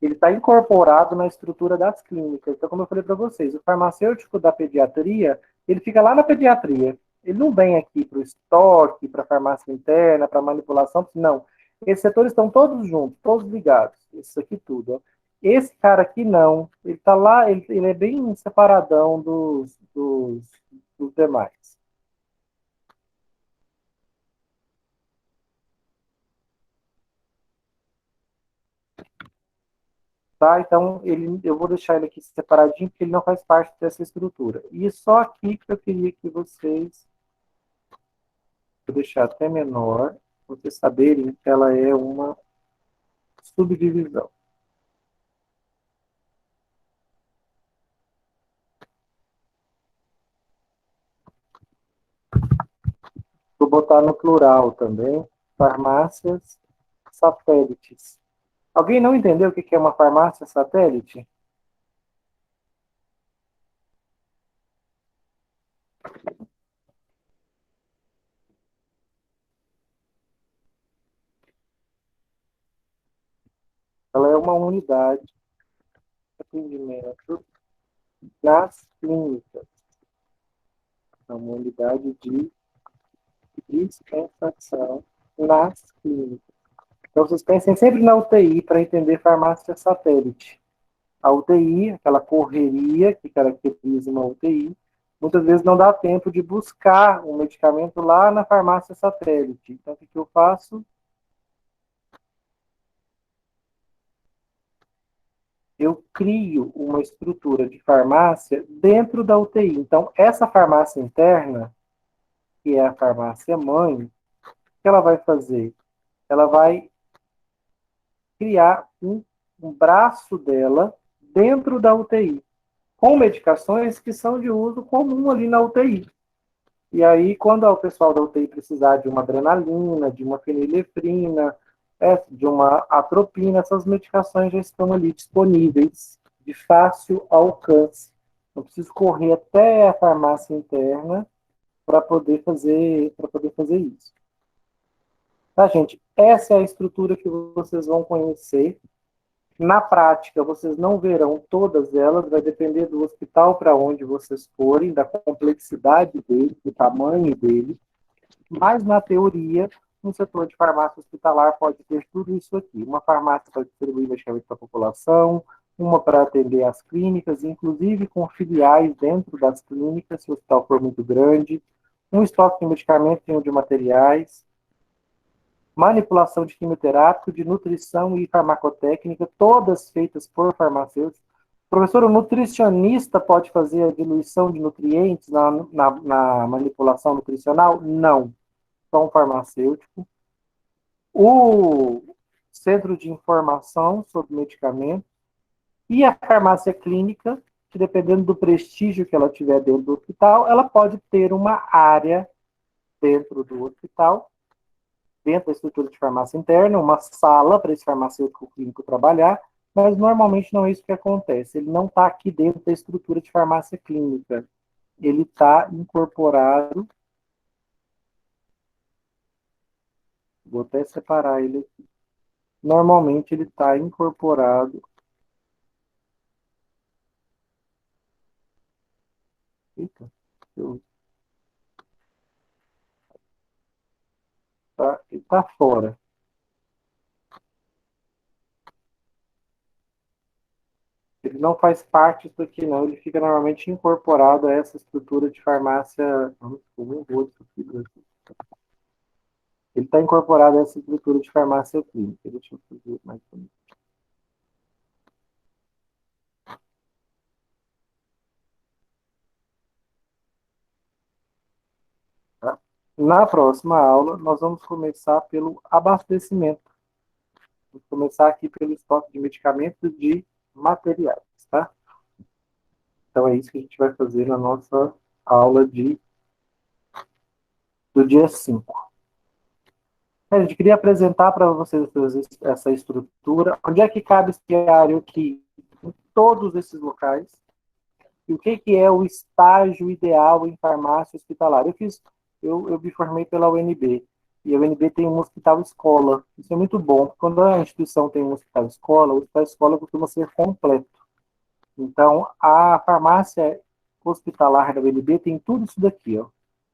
Ele está incorporado na estrutura das clínicas. Então, como eu falei para vocês, o farmacêutico da pediatria, ele fica lá na pediatria. Ele não vem aqui para o estoque, para a farmácia interna, para manipulação. Não. Esses setores estão todos juntos, todos ligados. Isso aqui tudo. Ó. Esse cara aqui não. Ele está lá, ele é bem separadão dos demais. Tá? Então, eu vou deixar ele aqui separadinho, porque ele não faz parte dessa estrutura. E só aqui que eu queria que vocês, vou deixar até menor, vocês saberem que ela é uma subdivisão. Vou botar no plural também, farmácias satélites. Alguém não entendeu o que é uma farmácia satélite? Ela é uma unidade de atendimento nas clínicas. É uma unidade de dispensação nas clínicas. Então, vocês pensem sempre na UTI para entender farmácia satélite. A UTI, aquela correria que caracteriza uma UTI, muitas vezes não dá tempo de buscar um medicamento lá na farmácia satélite. Então, o que eu faço? Eu crio uma estrutura de farmácia dentro da UTI. Então, essa farmácia interna, que é a farmácia mãe, o que ela vai fazer? Ela vai criar um braço dela dentro da UTI, com medicações que são de uso comum ali na UTI. E aí, quando o pessoal da UTI precisar de uma adrenalina, de uma fenilefrina, de uma atropina, essas medicações já estão ali disponíveis, de fácil alcance. Não preciso correr até a farmácia interna para poder fazer isso. Tá, gente? Essa é a estrutura que vocês vão conhecer. Na prática, vocês não verão todas elas, vai depender do hospital para onde vocês forem, da complexidade dele, do tamanho dele, mas na teoria, um setor de farmácia hospitalar pode ter tudo isso aqui. Uma farmácia para distribuir medicamentos para a população, uma para atender as clínicas, inclusive com filiais dentro das clínicas, se o hospital for muito grande, um estoque de medicamentos e um de materiais, manipulação de quimioterápico, de nutrição e farmacotécnica, todas feitas por farmacêuticos. Professor, o nutricionista pode fazer a diluição de nutrientes na manipulação nutricional? Não, só um farmacêutico. O centro de informação sobre medicamentos e a farmácia clínica, que dependendo do prestígio que ela tiver dentro do hospital, ela pode ter uma área dentro do hospital, dentro da estrutura de farmácia interna, uma sala para esse farmacêutico clínico trabalhar, mas normalmente não é isso que acontece. Ele não está aqui dentro da estrutura de farmácia clínica. Ele está incorporado. Vou até separar ele aqui. Normalmente ele está incorporado. Eita, ele está fora. Ele não faz parte disso aqui, não. Ele fica normalmente incorporado a essa estrutura de farmácia. Ele está incorporado a essa estrutura de farmácia clínica. Deixa eu fazer mais bonito. Tá? Na próxima aula, nós vamos começar pelo abastecimento. Vamos começar aqui pelo estoque de medicamentos e de materiais, tá? Então é isso que a gente vai fazer na nossa aula do dia 5. A gente queria apresentar para vocês essa estrutura. Onde é que cabe esse diário aqui? Em todos esses locais. E o que é o estágio ideal em farmácia hospitalar? Eu me formei pela UNB. E a UNB tem um hospital-escola. Isso é muito bom. Quando a instituição tem um hospital-escola, o hospital-escola costuma ser completo. Então, a farmácia hospitalar da UNB tem tudo isso daqui, ó.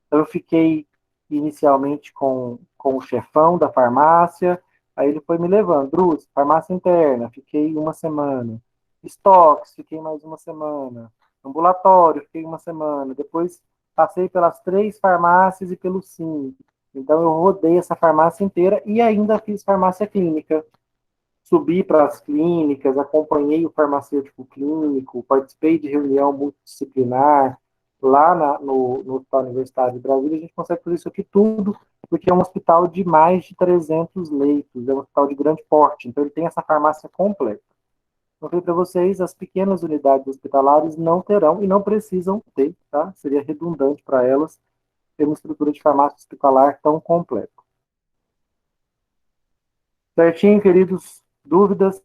Então, eu fiquei inicialmente com o chefão da farmácia, aí ele foi me levando. Bruce, farmácia interna, fiquei uma semana. Estoques, fiquei mais uma semana. Ambulatório, fiquei uma semana. Depois passei pelas 3 farmácias e pelo SIM. Então, eu rodei essa farmácia inteira e ainda fiz farmácia clínica. Subi para as clínicas, acompanhei o farmacêutico clínico, participei de reunião multidisciplinar lá no Hospital Universitário de Brasília. A gente consegue fazer isso aqui tudo, porque é um hospital de mais de 300 leitos, é um hospital de grande porte, então ele tem essa farmácia completa. Eu falei para vocês, as pequenas unidades hospitalares não terão e não precisam ter, tá? Seria redundante para elas ter uma estrutura de farmácia hospitalar tão completa. Certinho, queridos? Dúvidas?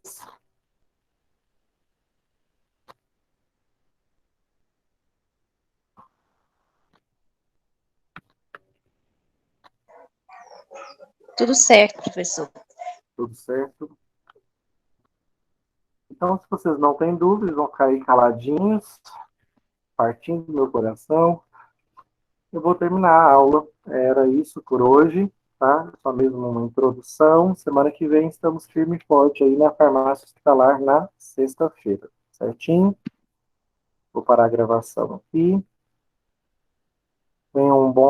Tudo certo, professor. Tudo certo? Então, se vocês não têm dúvidas, vão cair caladinhos, partindo do meu coração. Eu vou terminar a aula. Era isso por hoje, tá? Só mesmo uma introdução. Semana que vem estamos firme e forte aí na farmácia hospitalar na sexta-feira, certinho? Vou parar a gravação aqui. Tenham um bom